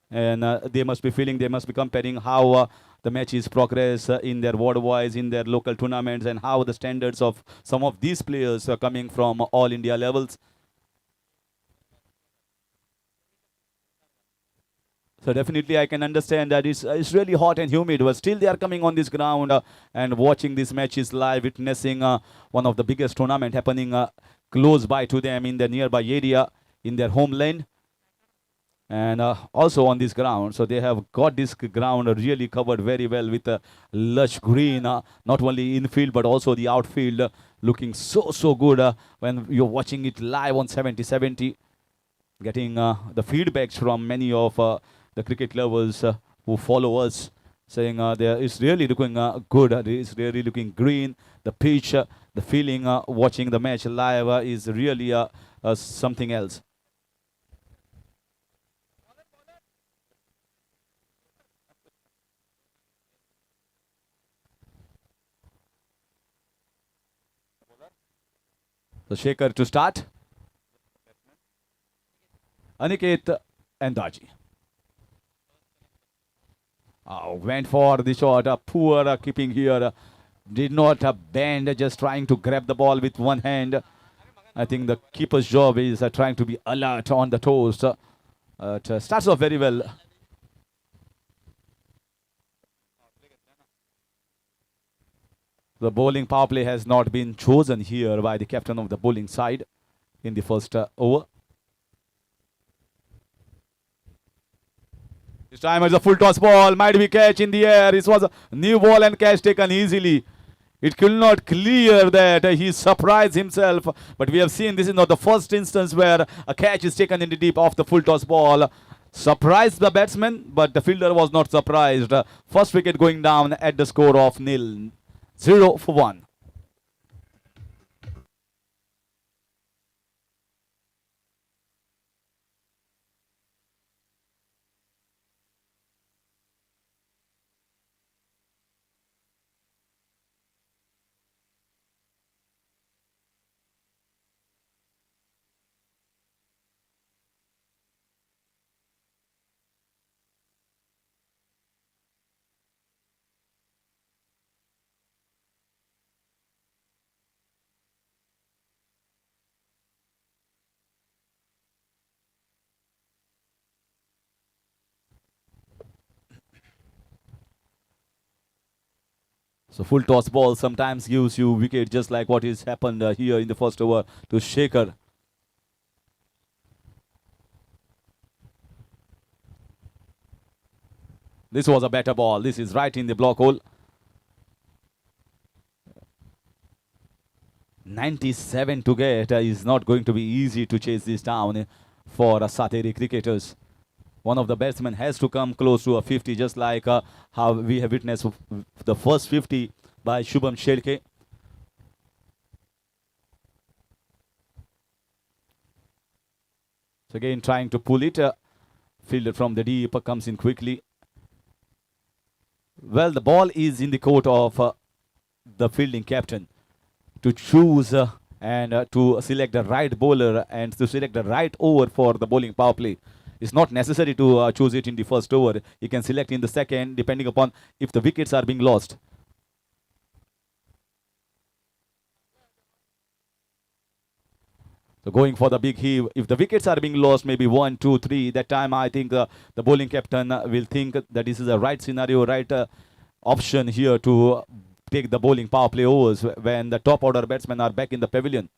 And they must be feeling, they must be comparing how the matches progress in their ward-wise, in their local tournaments, and how the standards of some of these players are coming from all India levels. So definitely I can understand that it's really hot and humid, but still they are coming on this ground and watching these matches live, witnessing one of the biggest tournament happening close by to them in the nearby area, in their homeland. And also on this ground, so they have got this ground really covered very well with lush green, not only infield but also the outfield, looking so good when you're watching it live on 70-70, getting the feedbacks from many of the cricket lovers who follow us, saying it's really looking good, it's really looking green, the pitch, the feeling watching the match live is really something else. So Shekhar to start, Aniket and Daji. Went for the shot, poor keeping here, did not bend, just trying to grab the ball with one hand. I think the keeper's job is trying to be alert on the toes. It starts off very well. The bowling power play has not been chosen here by the captain of the bowling side in the first over. This time it's a full toss ball, might be catch in the air. It was a new ball and catch taken easily. It could not clear that. He surprised himself. But we have seen this is not the first instance where a catch is taken in the deep off the full toss ball. Surprised the batsman, but the fielder was not surprised. First wicket going down at the score of 0 for 1. So full toss ball sometimes gives you wicket, just like what has happened here in the first over to Shekhar. This was a better ball. This is right in the block hole. 97 to get is not going to be easy to chase this down for Sateri cricketers. One of the batsmen has to come close to a 50, just like how we have witnessed the first 50 by Shubham Shelke. So again trying to pull it, fielded from the deep, comes in quickly. Well, the ball is in the court of the fielding captain to choose and to select the right bowler and to select the right over for the bowling power play. It's not necessary to choose it in the first over. He can select in the second, depending upon if the wickets are being lost. So going for the big heave. If the wickets are being lost, maybe 1, 2, 3, that time I think the bowling captain will think that this is the right scenario, right option here to take the bowling power play overs when the top order batsmen are back in the pavilion.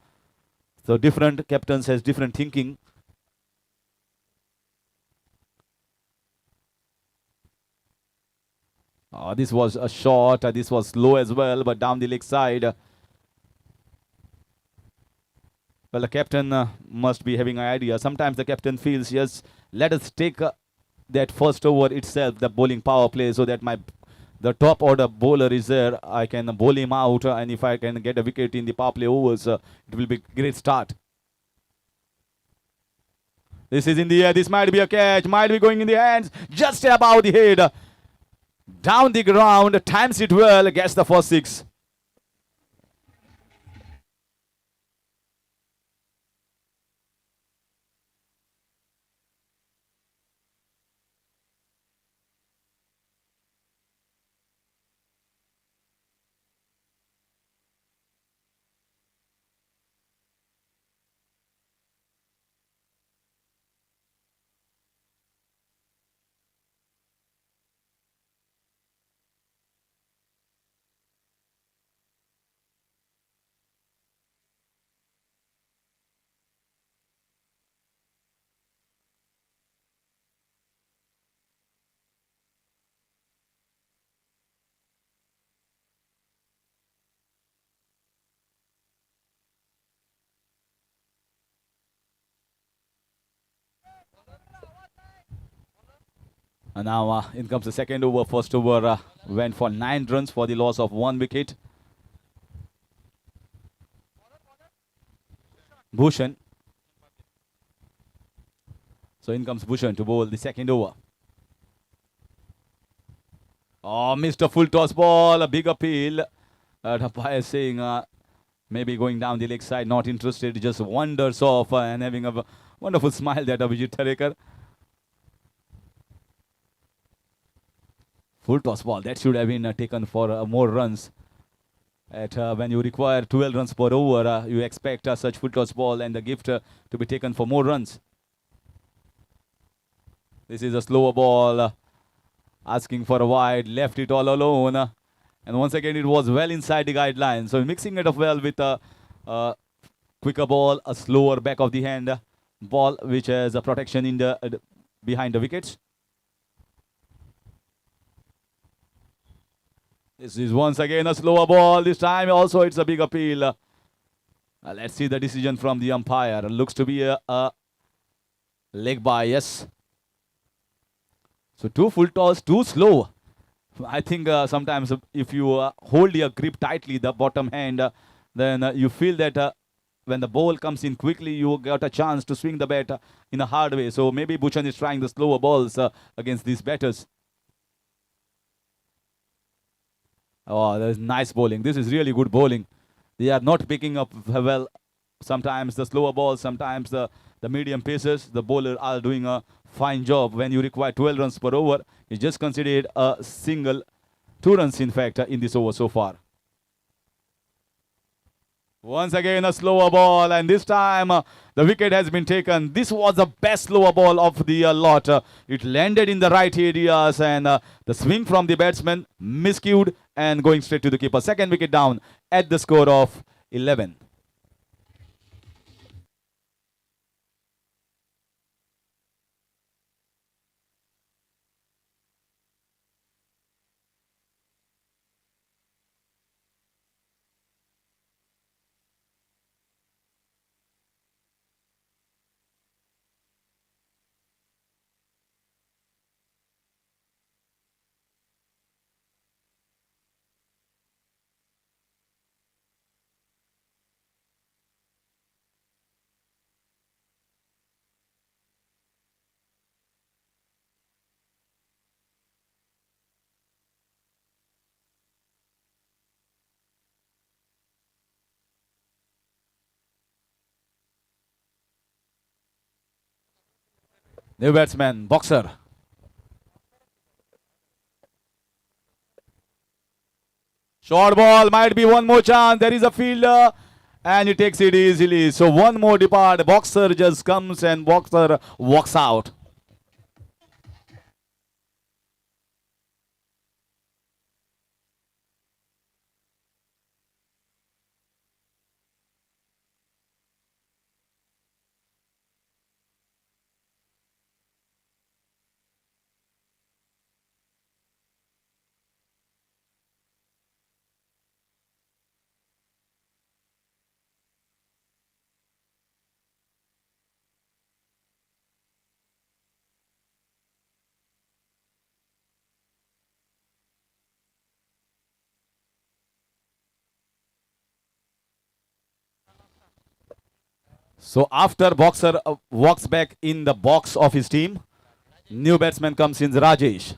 So different captains has different thinking. This was a shot. This was slow as well, but down the leg side. Well, the captain must be having an idea. Sometimes the captain feels, yes, let us take that first over itself, the bowling power play, so that the top order bowler is there. I can bowl him out, and if I can get a wicket in the power play overs, it will be a great start. This is in the air. This might be a catch. Might be going in the hands. Just above the head. Down the ground. Times it well. Gets the first six. And now in comes the second over. First over went for 9 runs for the loss of 1 wicket. Bhushan. So in comes Bhushan to bowl the second over. Oh, missed a full toss ball. A big appeal. The umpire saying maybe going down the leg side, not interested. Just wanders off and having a wonderful smile there, Vijay Tarekar. Full toss ball. That should have been taken for more runs. When you require 12 runs per over, you expect such full toss ball and the gift to be taken for more runs. This is a slower ball. Asking for a wide. Left it all alone. And once again, it was well inside the guideline. So mixing it up well with a quicker ball, a slower back of the hand ball, which has a protection in the behind the wickets. This is once again a slower ball. This time also it's a big appeal. Let's see the decision from the umpire. Looks to be a leg by, yes. So 2 full toss, too slow. I think sometimes if you hold your grip tightly, the bottom hand, then you feel that when the ball comes in quickly, you got a chance to swing the bat in a hard way. So maybe Bhushan is trying the slower balls against these batters. Oh, that is nice bowling. This is really good bowling. They are not picking up well. Sometimes the slower balls, sometimes the medium paces. The bowler are doing a fine job. When you require 12 runs per over, he just considered a single 2 runs, in fact, in this over so far. Once again, a slower ball, and this time the wicket has been taken. This was the best slower ball of the lot. It landed in the right areas, and the swing from the batsman miscued and going straight to the keeper. Second wicket down at the score of 11. New batsman, Boxer. Short ball, might be one more chance. There is a fielder, and he takes it easily. So one more depart. Boxer just comes and Boxer walks out. So after boxer walks back in the box of his team, new batsman comes in, Rajesh.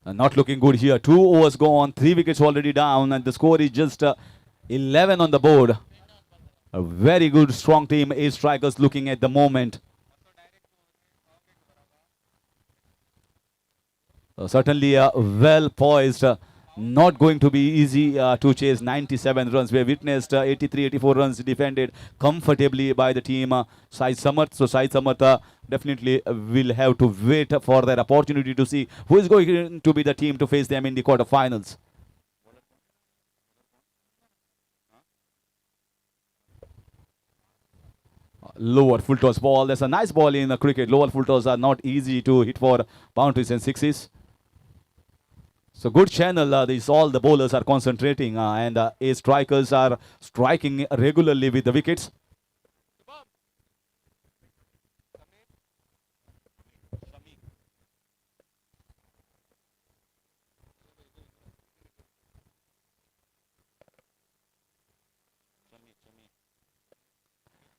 Not looking good here. 2 overs go on, 3 wickets already down, and the score is just 11 on the board. A very good, strong team. 8 strikers looking at the moment. Certainly well poised. Not going to be easy to chase 97 runs. We have witnessed 83, 84 runs defended comfortably by the team Sai Samarth. So Sai Samarth definitely will have to wait for their opportunity to see who is going to be the team to face them in the quarterfinals. Lower full toss ball. There's a nice ball in cricket. Lower full toss are not easy to hit for boundaries and sixes. So good channel. This all the bowlers are concentrating, and 8 strikers are striking regularly with the wickets.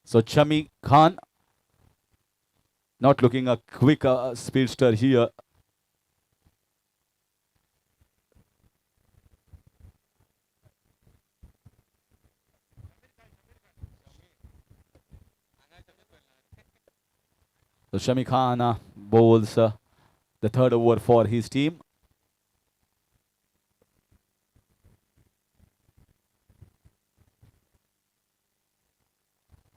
So Chami Khan, not looking a quick speedster here. So Shami Khan bowls the third over for his team.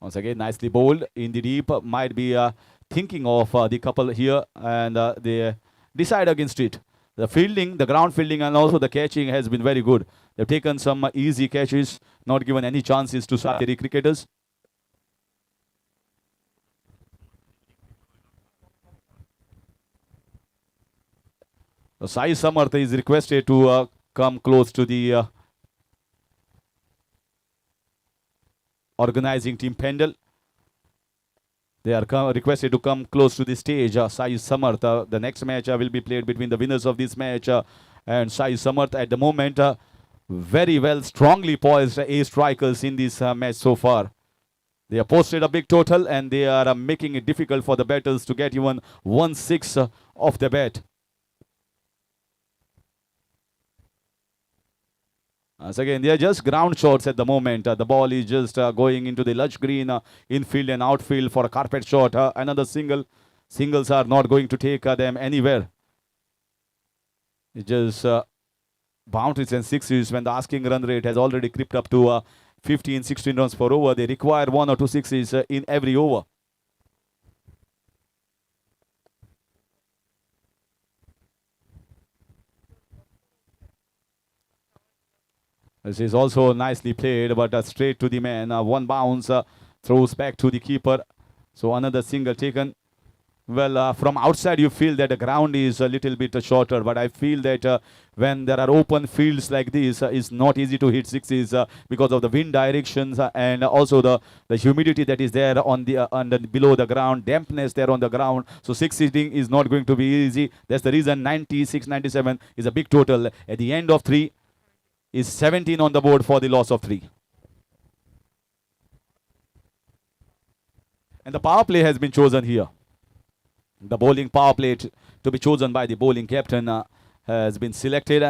Once again, nicely bowled in the deep. Might be thinking of the couple here, and they decide against it. The fielding, the ground fielding, and also the catching has been very good. They've taken some easy catches, not given any chances to Sateri cricketers. Sai Samarth is requested to come close to the organizing team Pendle. They are requested to come close to the stage. Sai Samarth. The next match will be played between the winners of this match and Sai Samarth. At the moment, very well, strongly poised 8 strikers in this match so far. They have posted a big total, and they are making it difficult for the batters to get even 1/6 of the bat. Once again, they are just ground shots at the moment. The ball is just going into the lush green infield and outfield for a carpet shot. Another single. Singles are not going to take them anywhere. It's just boundaries and sixes when the asking run rate has already crept up to 15, 16 runs per over. They require 1 or 2 sixes in every over. This is also nicely played, but straight to the man. One bounce throws back to the keeper. So another single taken. Well, from outside you feel that the ground is a little bit shorter, but I feel that when there are open fields like this, it's not easy to hit sixes because of the wind directions and also the humidity that is there on the below the ground, dampness there on the ground. So six hitting is not going to be easy. That's the reason 96, 97 is a big total. At the end of 3 is 17 on the board for the loss of 3. And the power play has been chosen here. The bowling power play to be chosen by the bowling captain has been selected.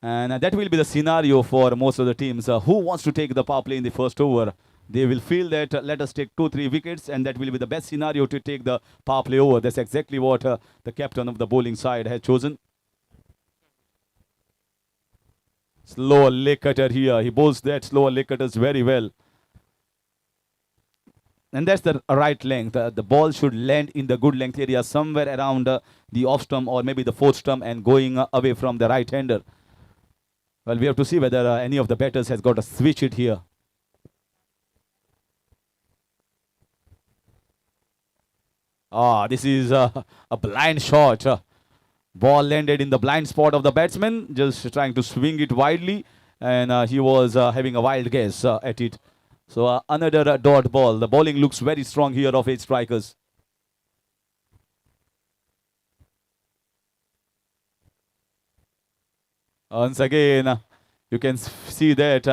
And that will be the scenario for most of the teams. Who wants to take the power play in the first over? They will feel that let us take 2-3 wickets, and that will be the best scenario to take the power play over. That's exactly what the captain of the bowling side has chosen. Slower leg cutter here. He bowls that slower leg cutters very well. And that's the right length. The ball should land in the good length area somewhere around the off stump or maybe the fourth stump and going away from the right-hander. Well, we have to see whether any of the batters has got to switch it here. This is a blind shot. Ball landed in the blind spot of the batsman, just trying to swing it widely, and he was having a wild guess at it. So another dot ball. The bowling looks very strong here of 8 strikers. Once again, You can see that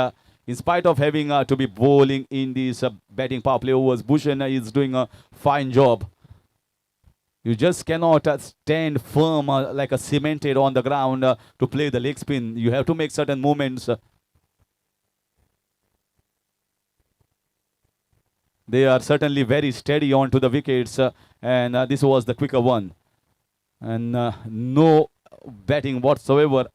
in spite of having to be bowling in these batting power play overs, Bhushan is doing a fine job. You just cannot stand firm like a cemented on the ground to play the leg spin. You have to make certain movements. They are certainly very steady onto the wickets, and this was the quicker one. And no batting whatsoever.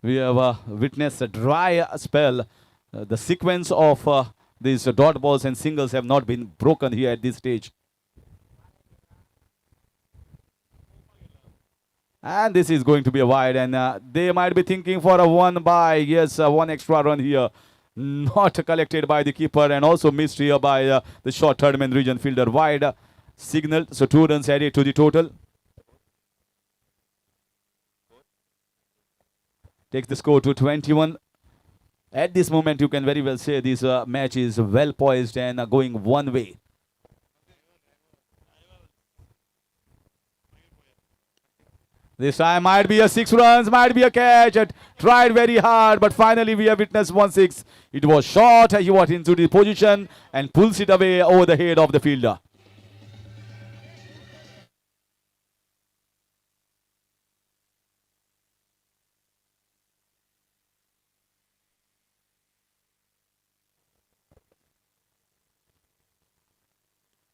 We have witnessed a dry spell. The sequence of these dot balls and singles have not been broken here at this stage. And this is going to be a wide, and they might be thinking for a one by, yes, one extra run here. Not collected by the keeper, and also missed here by the short third man region fielder. Wide signal, so 2 runs added to the total. Takes the score to 21. At this moment, you can very well say this match is well poised and going one way. This time might be a 6 runs, might be a catch. It tried very hard, but finally we have witnessed 1-6. It was short. He was into the position and pulls it away over the head of the fielder.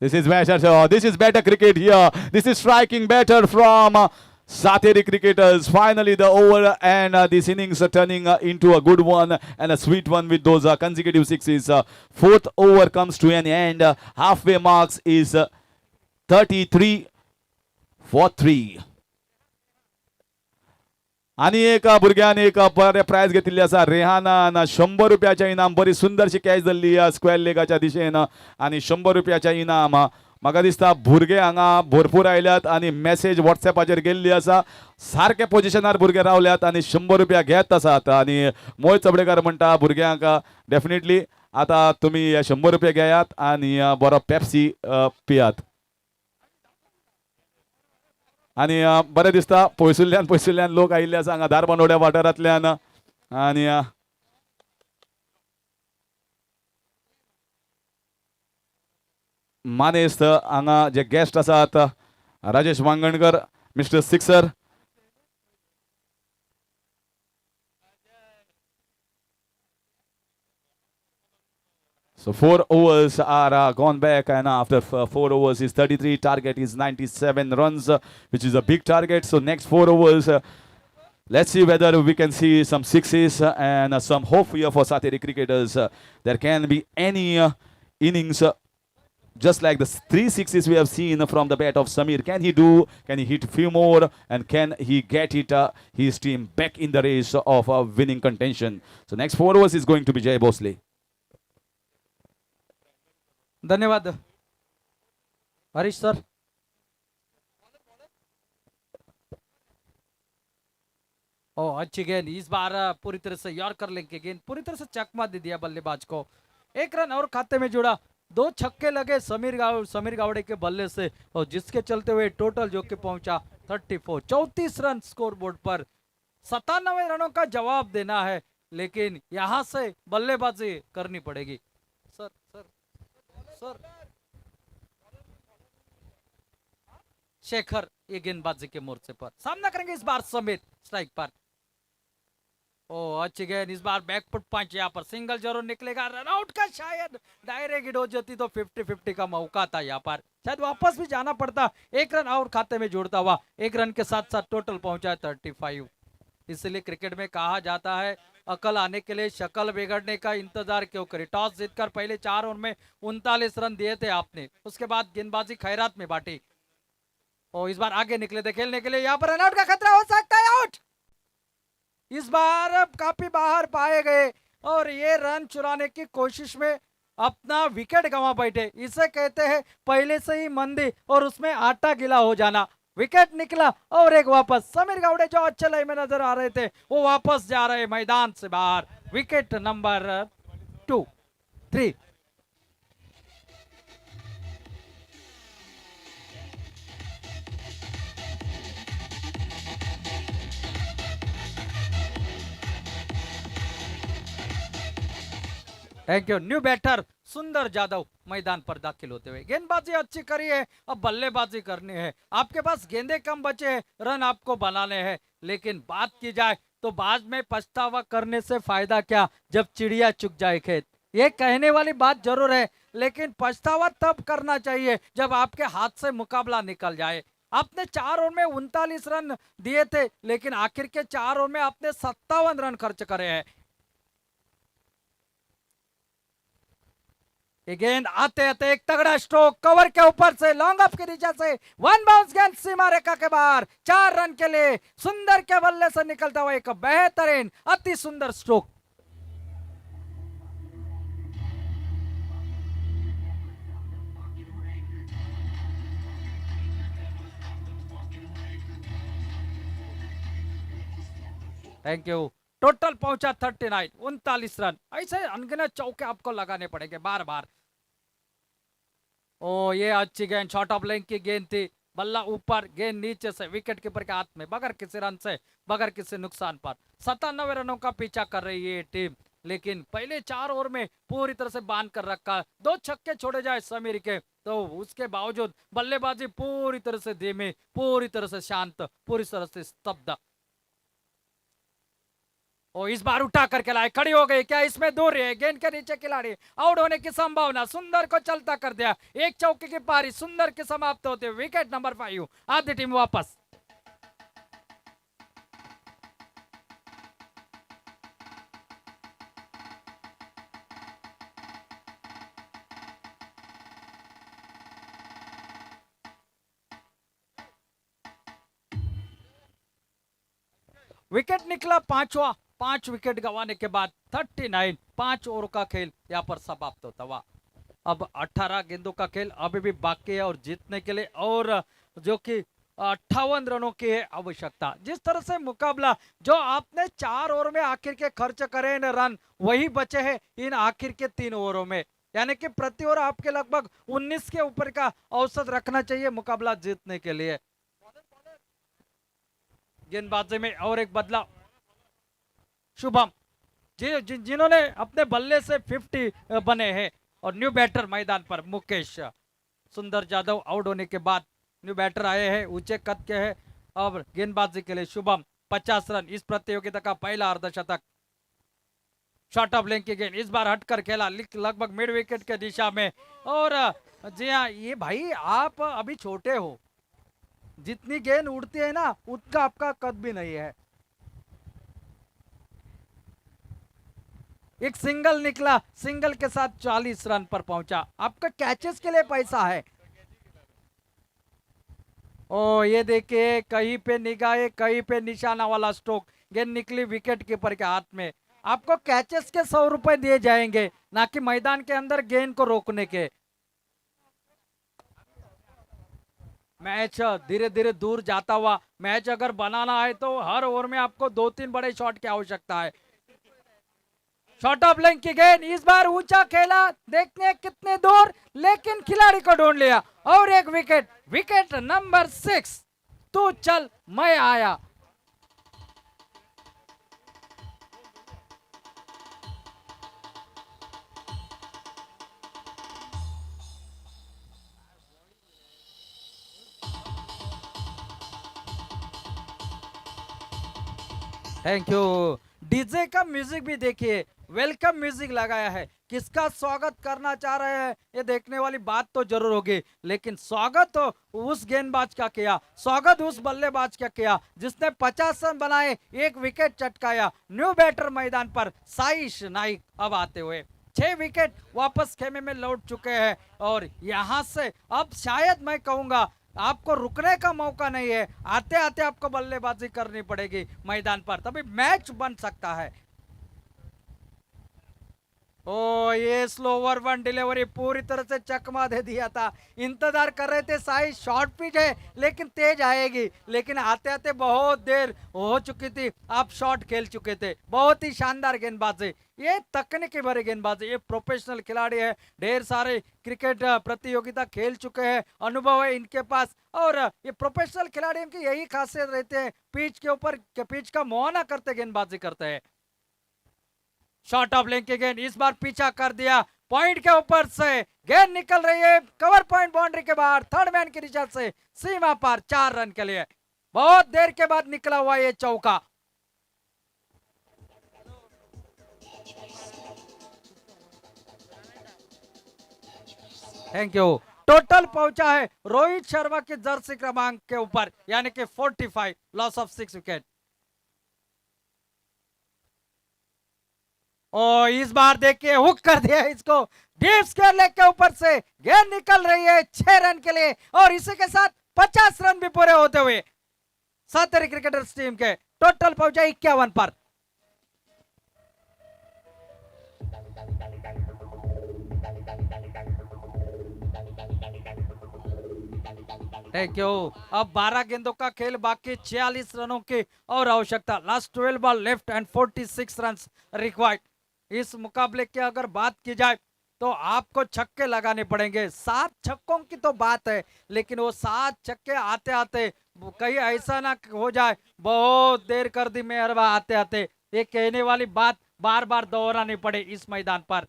This is better. This is better cricket here. This is striking better from Sateri cricketers. Finally, the over and this innings turning into a good one and a sweet one with those consecutive sixes. Fourth over comes to an end. Halfway marks is 33 for 3. आणि एक भुरग्याने एक बरे prize घेतिल्ली आसा रेहानान 100 रुपयाचे इनाम बरी सुंदरशी कॅच धरली स्क्वेअर लेगाच्या दिशेन आणि 100 रुपयाचे इनाम म्हाका दिसता भुरगे हांगा भरपूर आयल्यात आणि मेसेज व्हॉट्सएपाचेर गेल्ली आसा सारके पोजिशनार भुरगे रावल्यात आणि 100 रुपया घेत आसात आणि मोहित चोपडेकर म्हणटा भुरग्यांक डेफिनेटली आता तुम्ही 100 रुपया घेयात आणि बरो पेप्सी पियात आणि बरें दिसता पयसुल्ल्यान लोक आयिल्ले आसा हांगा धारबांदोड्या वाठारांतल्यान आणि मानेस्त हांगा जे गेस्ट आसात Rajesh Wangankar mister sixer So 4 overs are gone back, and after 4 overs his 33 target is 97 runs, which is a big target. So next 4 overs, let's see whether we can see some sixes and some hope here for Sateri cricketers. There can be any innings just like the 3 sixes we have seen from the bat of Samir. Can he hit few more, and can he get his team back in the race of winning contention? So next 4 overs is going to be Jay Bosley. धन्यवाद Harish sir. ओ अच्छी गेंद, इस बार पूरी तरह से yorker लेके गेंद पूरी तरह से चकमा दे दिया बल्लेबाज को। 1 रन और खाते में जुड़ा, 2 छक्के लगे समीर गावड़े के बल्ले से, और जिसके चलते हुए टोटल जो कि पहुंचा 34, 34 रन स्कोर बोर्ड पर। 97 रनों का जवाब देना है, लेकिन यहां से बल्लेबाजी करनी पड़ेगी। सर सर सर शेखर ये गेंदबाजी के मोर्चे पर सामना करेंगे इस बार समेत स्ट्राइक पर। ओ अच्छी गेंद, इस बार बैकफुट पंच, यहाँ पर सिंगल जरूर निकलेगा, रनआउट का शायद डायरेक्ट हिट हो जाती तो 50-50 का मौका था, यहाँ पर शायद वापस भी जाना पड़ता। 1 रन और खाते में जोड़ता हुआ 1 रन के साथ साथ टोटल पहुंचा 35। इसलिए क्रिकेट में कहा जाता है अकल आने के लिए शक्ल बिगड़ने का इंतजार क्यों करे। टॉस जीतकर पहले 4 ओवर में 39 रन दिए थे आपने, उसके बाद गेंदबाजी खैरात में बांटी और इस बार आगे निकले थे खेलने के लिए। यहाँ पर रनआउट का खतरा हो सकता है, आउट। इस बार काफी बाहर पाए गए और ये रन चुराने की कोशिश में अपना विकेट गंवा बैठे। इसे कहते हैं पहले से ही मंदी और उसमें आटा गीला हो जाना। विकेट निकला और एक वापस, समीर गावड़े जो अच्छे लय में नजर आ रहे थे वो वापस जा रहे मैदान से बाहर। Wicket number 2, 3। Thank you. New batter Sundar Jadhav मैदान पर दाखिल होते हुए, गेंदबाजी अच्छी करी है, अब बल्लेबाजी करनी है। आपके पास गेंदे कम बचे हैं, रन आपको बनाने हैं, लेकिन बात की जाए तो बाद में पछतावा करने से फायदा क्या जब चिड़िया चुग जाए खेत। ये कहने वाली बात जरूर है, लेकिन पछतावा तब करना चाहिए जब आपके हाथ से मुकाबला निकल जाए। आपने 4 ओवर में 39 रन दिए थे, लेकिन आखिर के 4 ओवर में आपने 57 रन खर्च करे हैं। ये गेंद आते आते एक तगड़ा स्ट्रोक कवर के ऊपर से लॉन्ग ऑफ की दिशा से वन बाउंस गेंद सीमा रेखा के बाहर 4 रन के लिए सुंदर के बल्ले से निकलता हुआ एक बेहतरीन अति सुंदर स्ट्रोक। Thank you. टोटल पहुंचा 39, 39 रन। ऐसे अनगिनत चौके आपको लगाने पड़ेंगे बार बार। ओ ये अच्छी गेंद, शॉर्ट ऑफ लेंथ की गेंद थी, बल्ला ऊपर, गेंद नीचे से विकेट कीपर के हाथ में, बगैर किसी रन से, बगैर किसी नुकसान पर 97 रनों का पीछा कर रही है ये टीम। लेकिन पहले 4 ओवर में पूरी तरह से बांध कर रखा, 2 छक्के छोड़े जाए समीर के, तो उसके बावजूद बल्लेबाजी पूरी तरह से धीमी, पूरी तरह से शांत, पूरी तरह से स्तब्ध। ओ इस बार उठा करके लाए, खड़ी हो गई, क्या इसमें दूर है, गेंद के नीचे खिलाड़ी, आउट होने की संभावना, सुंदर को चलता कर दिया, एक चौके की पारी सुंदर के समाप्त होते, विकेट नंबर 5, आधी टीम वापस। विकेट निकला 5वां, 5 विकेट गंवाने के बाद 39, 5 ओवर का खेल यहाँ पर समाप्त होता हुआ। अब 18 गेंदों का खेल अभी भी बाकी है और जीतने के लिए और जो कि 58 रनों की है आवश्यकता। जिस तरह से मुकाबला जो आपने 4 ओवर में आखिर के खर्च करे न रन, वही बचे हैं इन आखिर के 3 ओवरों में, यानी कि प्रति ओवर आपके लगभग 19 के ऊपर का औसत रखना चाहिए मुकाबला जीतने के लिए। गेंदबाजी में और एक बदलाव, शुभम जिन्होंने अपने बल्ले से 50 बने हैं, और न्यू बैटर मैदान पर मुकेश। सुंदर जादव आउट होने के बाद न्यू बैटर आए हैं, ऊंचे कद के हैं। अब गेंदबाजी के लिए शुभम 50 रन, इस प्रतियोगिता का पहला अर्धशतक। शॉर्ट ऑफ लेंथ की गेंद इस बार हटकर खेला लगभग मिड विकेट के दिशा में। और जी हाँ, ये भाई आप अभी छोटे हो, जितनी गेंद उड़ती है ना उतना आपका कद भी नहीं है। एक सिंगल निकला, सिंगल के साथ 40 रन पर पहुंचा। आपका कैचेस के लिए पैसा है। ओ ये देखिए, कहीं पे निगाहे, कहीं पे निशाना वाला स्ट्रोक, गेंद निकली विकेट कीपर के हाथ में। आपको कैचेस के 100 रुपए दिए जाएंगे, ना कि मैदान के अंदर गेंद को रोकने के। मैच धीरे धीरे दूर जाता हुआ, मैच अगर बनाना है तो हर ओवर में आपको 2-3 बड़े शॉट की आवश्यकता है। शॉर्ट ऑफ लेंथ की गेंद इस बार ऊंचा खेला, देखने कितने दूर, लेकिन खिलाड़ी को ढूंढ लिया और एक विकेट, विकेट नंबर 6। तू चल मैं आया। Thank you. डीजे का म्यूजिक भी देखिए, वेलकम म्यूजिक लगाया है। किसका स्वागत करना चाह रहे हैं ये देखने वाली बात तो जरूर होगी, लेकिन स्वागत तो उस गेंदबाज का किया, स्वागत उस बल्लेबाज का किया जिसने 50 रन बनाए, एक विकेट चटकाया। न्यू बैटर मैदान पर साइश नाइक अब आते हुए 6 विकेट वापस खेमे में लौट चुके हैं, और यहां से अब शायद मैं कहूंगा आपको रुकने का मौका नहीं है, आते आते आपको बल्लेबाजी करनी पड़ेगी मैदान पर, तभी मैच बन सकता है। ओ ये स्लोवर वन डिलीवरी पूरी तरह से चकमा दे दिया था। इंतजार कर रहे थे, साइज शॉर्ट पिच है लेकिन तेज आएगी, लेकिन आते आते बहुत देर हो चुकी थी, आप शॉट खेल चुके थे। बहुत ही शानदार गेंदबाजी, ये तकनीकी भरे गेंदबाजी, ये प्रोफेशनल खिलाड़ी है, ढेर सारे क्रिकेट प्रतियोगिता खेल चुके हैं, अनुभव है इनके पास। और ये प्रोफेशनल खिलाड़ियों की यही खासियत रहते हैं, पिच के ऊपर पिच का मुआयना करते गेंदबाजी करते हैं। शॉर्ट ऑफ लेंथ की गेंद, इस बार पीछा कर दिया, पॉइंट के ऊपर से गेंद निकल रही है कवर पॉइंट बाउंड्री के बाहर, थर्ड मैन की दिशा से सीमा पर 4 रन के लिए। बहुत देर के बाद निकला हुआ ये चौका। Thank you. टोटल पहुंचा है रोहित शर्मा के जर्सी क्रमांक के ऊपर, यानी कि 45, लॉस ऑफ 6 विकेट। और इस बार देखिए हुक कर दिया इसको, डीप स्क्वायर लेग के ऊपर से गेंद निकल रही है 6 रन के लिए, और इसी के साथ 50 रन भी पूरे होते हुए सातेरी क्रिकेटर्स टीम के टोटल पहुंचा 51 पर। Thank you. अब 12 गेंदों का खेल बाकी, 46 रनों की और आवश्यकता। Last 12 ball left and 46 run required. इस मुकाबले की अगर बात की जाए तो आपको छक्के लगाने पड़ेंगे। 7 छक्कों की तो बात है, लेकिन वो 7 छक्के आते आते कहीं ऐसा ना हो जाए बहुत देर कर दी मेहरबा आते आते, ये कहने वाली बात बार बार दोहरानी पड़े इस मैदान पर।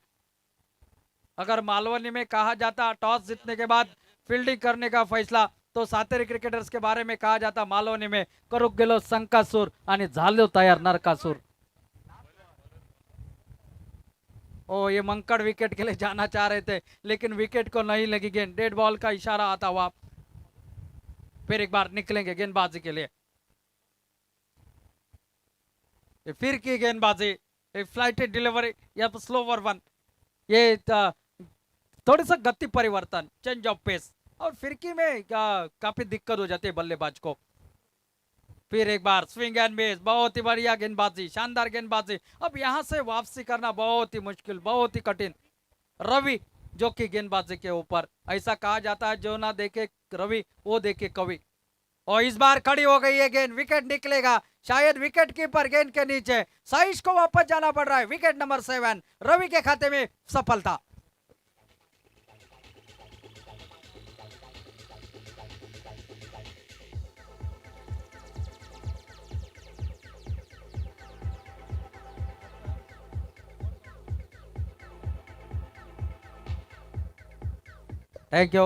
अगर मालवनी में कहा जाता टॉस जीतने के बाद फील्डिंग करने का फैसला, तो सातेरी क्रिकेटर्स के बारे में कहा जाता मालवणी में करूक गेलो संकासूर आणि झालो तयार नरकासूर। ओ ये मंकड़ विकेट के लिए जाना चाह रहे थे, लेकिन विकेट को नहीं लगी गेंद, डेड बॉल का इशारा आता हुआ। फिर एक बार निकलेंगे गेंदबाजी के लिए। फिर की गेंदबाजी, फ्लाइटेड डिलीवरी या स्लोवर वन, ये थोड़ी सा गति परिवर्तन, चेंज ऑफ पेस, और फिरकी में काफी दिक्कत हो जाती है बल्लेबाज को। फिर एक बार स्विंग एंड मिस, बहुत ही बढ़िया गेंदबाजी, शानदार गेंदबाजी। अब यहां से वापसी करना बहुत ही मुश्किल, बहुत ही कठिन। रवि जो कि गेंदबाजी के ऊपर, ऐसा कहा जाता है जो ना देखे रवि वो देखे कवि। और इस बार खड़ी हो गई है गेंद, विकेट निकलेगा, शायद विकेट कीपर गेंद के नीचे, साइश को वापस जाना पड़ रहा है। विकेट नंबर 7 रवि के खाते में सफलता। Thank you.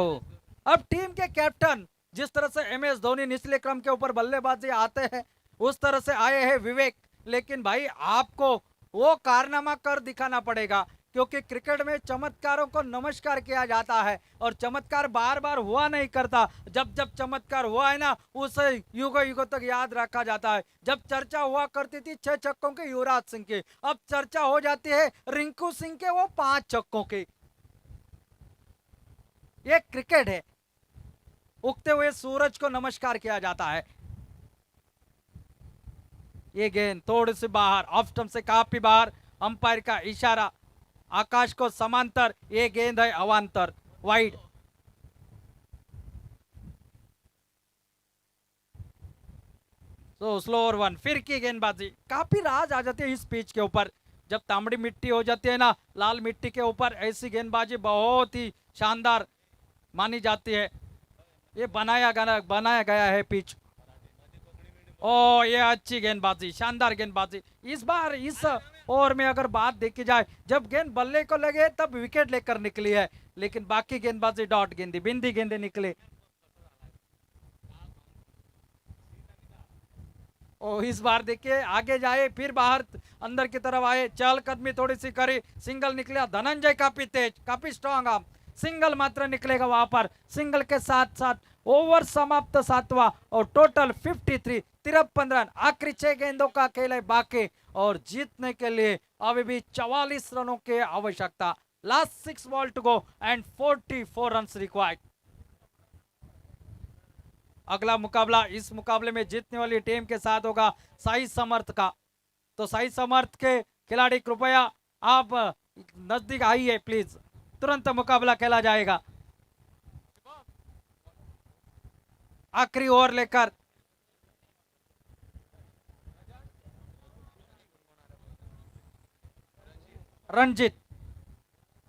अब टीम के कैप्टन, जिस तरह से MS धोनी निचले क्रम के ऊपर बल्लेबाजी आते हैं उस तरह से आए हैं विवेक, लेकिन भाई आपको वो कारनामा कर दिखाना पड़ेगा, क्योंकि क्रिकेट में चमत्कारों को नमस्कार किया जाता है, और चमत्कार बार बार हुआ नहीं करता। जब जब चमत्कार हुआ है ना, उसे युगों युगों तक याद रखा जाता है। जब चर्चा हुआ करती थी 6 छक्कों के युवराज सिंह की, अब चर्चा हो जाती है रिंकू सिंह के वो 5 छक्कों की। ये क्रिकेट है, उगते हुए सूरज को नमस्कार किया जाता है। ये गेंद थोड़ी सी बाहर, ऑफ स्टंप से काफी बाहर, अंपायर का इशारा, आकाश को समांतर, ये गेंद है अवांतर, वाइड। तो स्लोअर वन, फिर की गेंदबाजी, काफी राज आ जाती है इस पिच के ऊपर। जब तांबड़ी मिट्टी हो जाती है ना, लाल मिट्टी के ऊपर, ऐसी गेंदबाजी बहुत ही शानदार मानी जाती है। ये बनाया गया है पिच। ओ ये अच्छी गेंदबाजी, शानदार गेंदबाजी। इस बार इस ओवर में अगर बात देखी जाए, जब गेंद बल्ले को लगे तब विकेट लेकर निकली है, लेकिन बाकी गेंदबाजी डॉट गेंदी, बिंदी गेंदे निकले। ओ इस बार देखिए आगे जाए, फिर बाहर अंदर की तरफ आए, चल कदमी थोड़ी सी करी, सिंगल निकला। धनंजय काफी तेज, काफी स्ट्रॉन्ग आर्म, सिंगल मात्र निकलेगा वहां पर। सिंगल के साथ साथ ओवर समाप्त 7वां, और टोटल 53, 53 रन। आखिरी 6 गेंदों का खेल है बाकी, और जीतने के लिए अभी भी 44 रनों की आवश्यकता। Last 6 ball to go and 44 run required. अगला मुकाबला, इस मुकाबले में जीतने वाली टीम के साथ होगा साई समर्थ का। तो साई समर्थ के खिलाड़ी कृपया आप नजदीक आइए प्लीज, तुरंत मुकाबला खेला जाएगा। आखिरी ओवर लेकर रंजीत,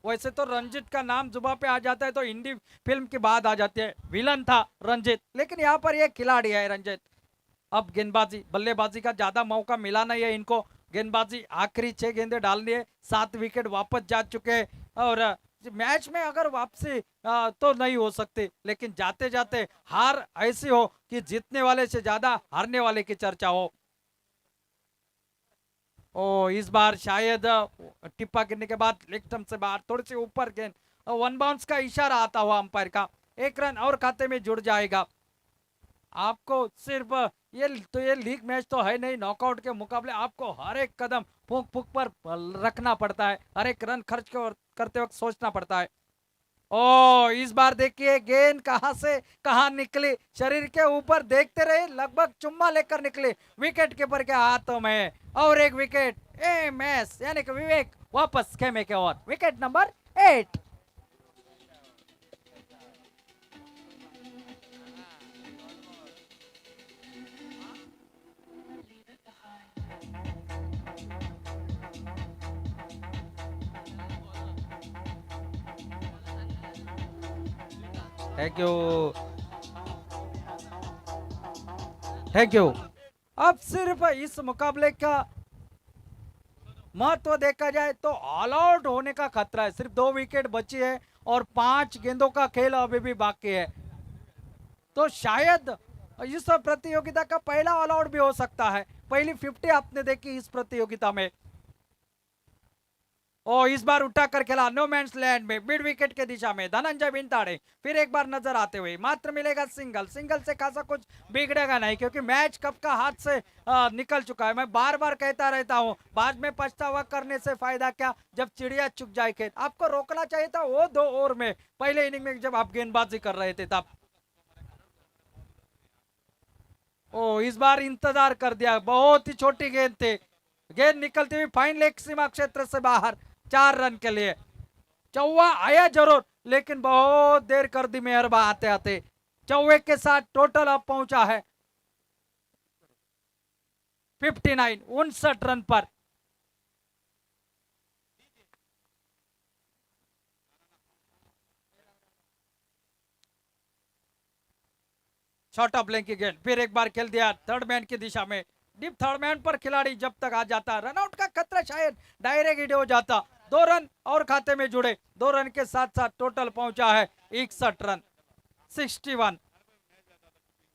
वैसे तो रंजीत का नाम जुबा पे आ जाता है तो हिंदी फिल्म की बात आ जाती है, विलन था रंजीत, लेकिन यहाँ पर ये खिलाड़ी है रंजीत। अब गेंदबाजी बल्लेबाजी का ज्यादा मौका मिला नहीं है इनको, गेंदबाजी आखिरी 6 गेंदें डालनी है, 7 विकेट वापस जा चुके हैं और मैच में अगर वापसी तो नहीं हो सकती, लेकिन जाते जाते हार ऐसी हो कि जीतने वाले से ज्यादा हारने वाले की चर्चा हो। ओ इस बार शायद टिप्पा गिरने के बाद लेग स्टंप से बाहर, थोड़ी सी ऊपर गेंद, वन बाउंस का इशारा आता हुआ अंपायर का, 1 रन और खाते में जुड़ जाएगा। आपको सिर्फ ये लीग मैच तो है नहीं, नॉकआउट के मुकाबले आपको हर एक कदम फूंक फूंक पर रखना पड़ता है, हर एक रन खर्च करते वक्त सोचना पड़ता है। ओ इस बार देखिए गेंद कहां से कहां निकली, शरीर के ऊपर देखते रहे, लगभग चुम्मा लेकर निकली विकेट कीपर के हाथों में, और एक विकेट एमएस यानी कि विवेक वापस खेमे के ओर, wicket number 8। Thank you, thank you. अब सिर्फ इस मुकाबले का महत्व देखा जाए तो ऑल आउट होने का खतरा है, सिर्फ 2 विकेट बची है और 5 गेंदों का खेल अभी भी बाकी है, तो शायद इस प्रतियोगिता का पहला ऑल आउट भी हो सकता है। पहली 50 आपने देखी इस प्रतियोगिता में। ओ इस बार उठाकर खेला नो मैंस लैंड में, मिड विकेट के दिशा में धनंजय बिनताड़े, फिर एक बार नजर आते हुए, मात्र मिलेगा सिंगल, सिंगल से खासा कुछ बिगड़ेगा नहीं, क्योंकि मैच कब का हाथ से निकल चुका है। मैं बार बार कहता रहता हूं, बाद में पछतावा करने से फायदा क्या, जब चिड़िया चुग जाए खेत। आपको रोकना चाहिए था वो 2 ओवर में, पहले इनिंग में जब आप गेंदबाजी कर रहे थे तब। ओ इस बार इंतजार कर दिया, बहुत ही छोटी गेंद थी, गेंद निकलती हुई फाइन लेग सीमा क्षेत्र से बाहर, 4 रन के लिए। चौवा आया जरूर, लेकिन बहुत देर कर दी मेहरबा आते आते। चौवे के साथ टोटल अब पहुंचा है 59, 59 रन पर। शॉर्ट ऑफ लेंथ की गेंद, फिर एक बार खेल दिया थर्ड मैन की दिशा में, डीप थर्ड मैन पर खिलाड़ी जब तक आ जाता, रनआउट का खतरा शायद डायरेक्ट हिट हो जाता। 2 रन और खाते में जुड़े, 2 रन के साथ साथ टोटल पहुंचा है 61 रन, 61।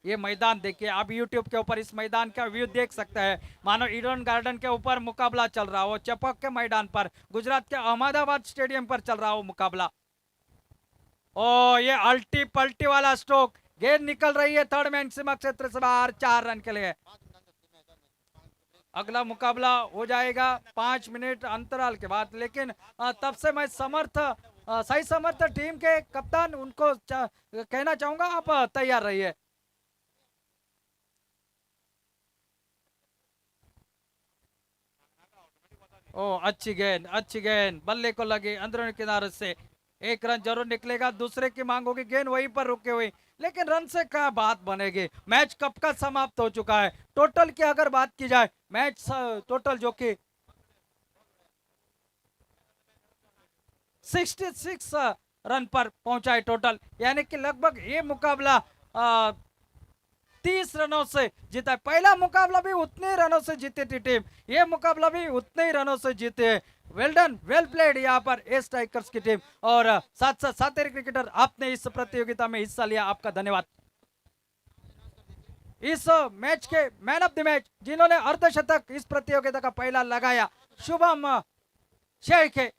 ये मैदान देखिए आप, यूट्यूब के ऊपर इस मैदान का व्यू देख सकते हैं, मानो ईडन गार्डन के ऊपर मुकाबला चल रहा हो, चपक के मैदान पर, गुजरात के अहमदाबाद स्टेडियम पर चल रहा हो मुकाबला। ओ ये अल्टी पल्टी वाला स्ट्रोक, गेंद निकल रही है थर्ड मैन सीमा क्षेत्र से बाहर, 4 रन के लिए। अगला मुकाबला हो जाएगा 5 मिनट अंतराल के बाद, लेकिन तब से मैं सही समर्थ टीम के कप्तान उनको कहना चाहूंगा, आप तैयार रहिए। ओ अच्छी गेंद बल्ले को लगी अंदरूनी किनारे से, 1 रन जरूर निकलेगा, दूसरे की मांग होगी, गेंद वहीं पर रुके हुई, लेकिन रन से क्या बात बनेगी। मैच कब का समाप्त हो चुका है। टोटल की अगर बात की जाए, मैच टोटल जो कि 66 रन पर पहुंचा है टोटल, यानी कि लगभग ये मुकाबला 30 रनों से जीता है। पहला मुकाबला भी उतने रनों से जीती थी टीम, ये मुकाबला भी उतने ही रनों से जीते है। वेल डन, वेल प्लेड यहाँ पर ए स्ट्राइकर्स की टीम, और साथ साथ सातेरी क्रिकेटर आपने इस प्रतियोगिता में हिस्सा लिया, आपका धन्यवाद। इस मैच के मैन ऑफ द मैच जिन्होंने अर्धशतक इस प्रतियोगिता का पहला लगाया, शुभम शेख है,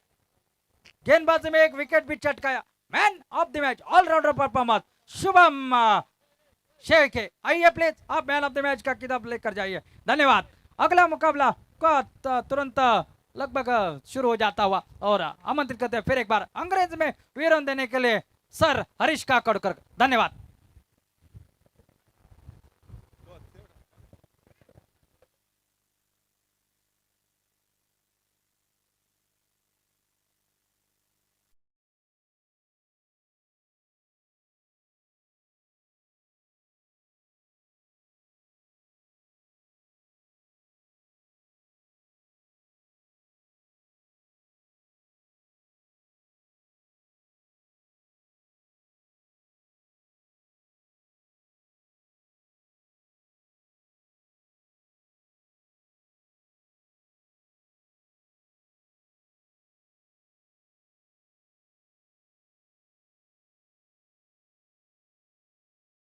गेंदबाजी में 1 विकेट भी चटकाया, man of the match allrounder performance Shubham Shaikh है। आइए प्लीज आप मैन ऑफ द मैच का किताब लेकर जाइए, धन्यवाद। अगला मुकाबला का तुरंत लगभग शुरू हो जाता हुआ, और आमंत्रित करते हैं फिर एक बार अंग्रेज में विवरण देने के लिए सर हरीश काकड़कर, धन्यवाद।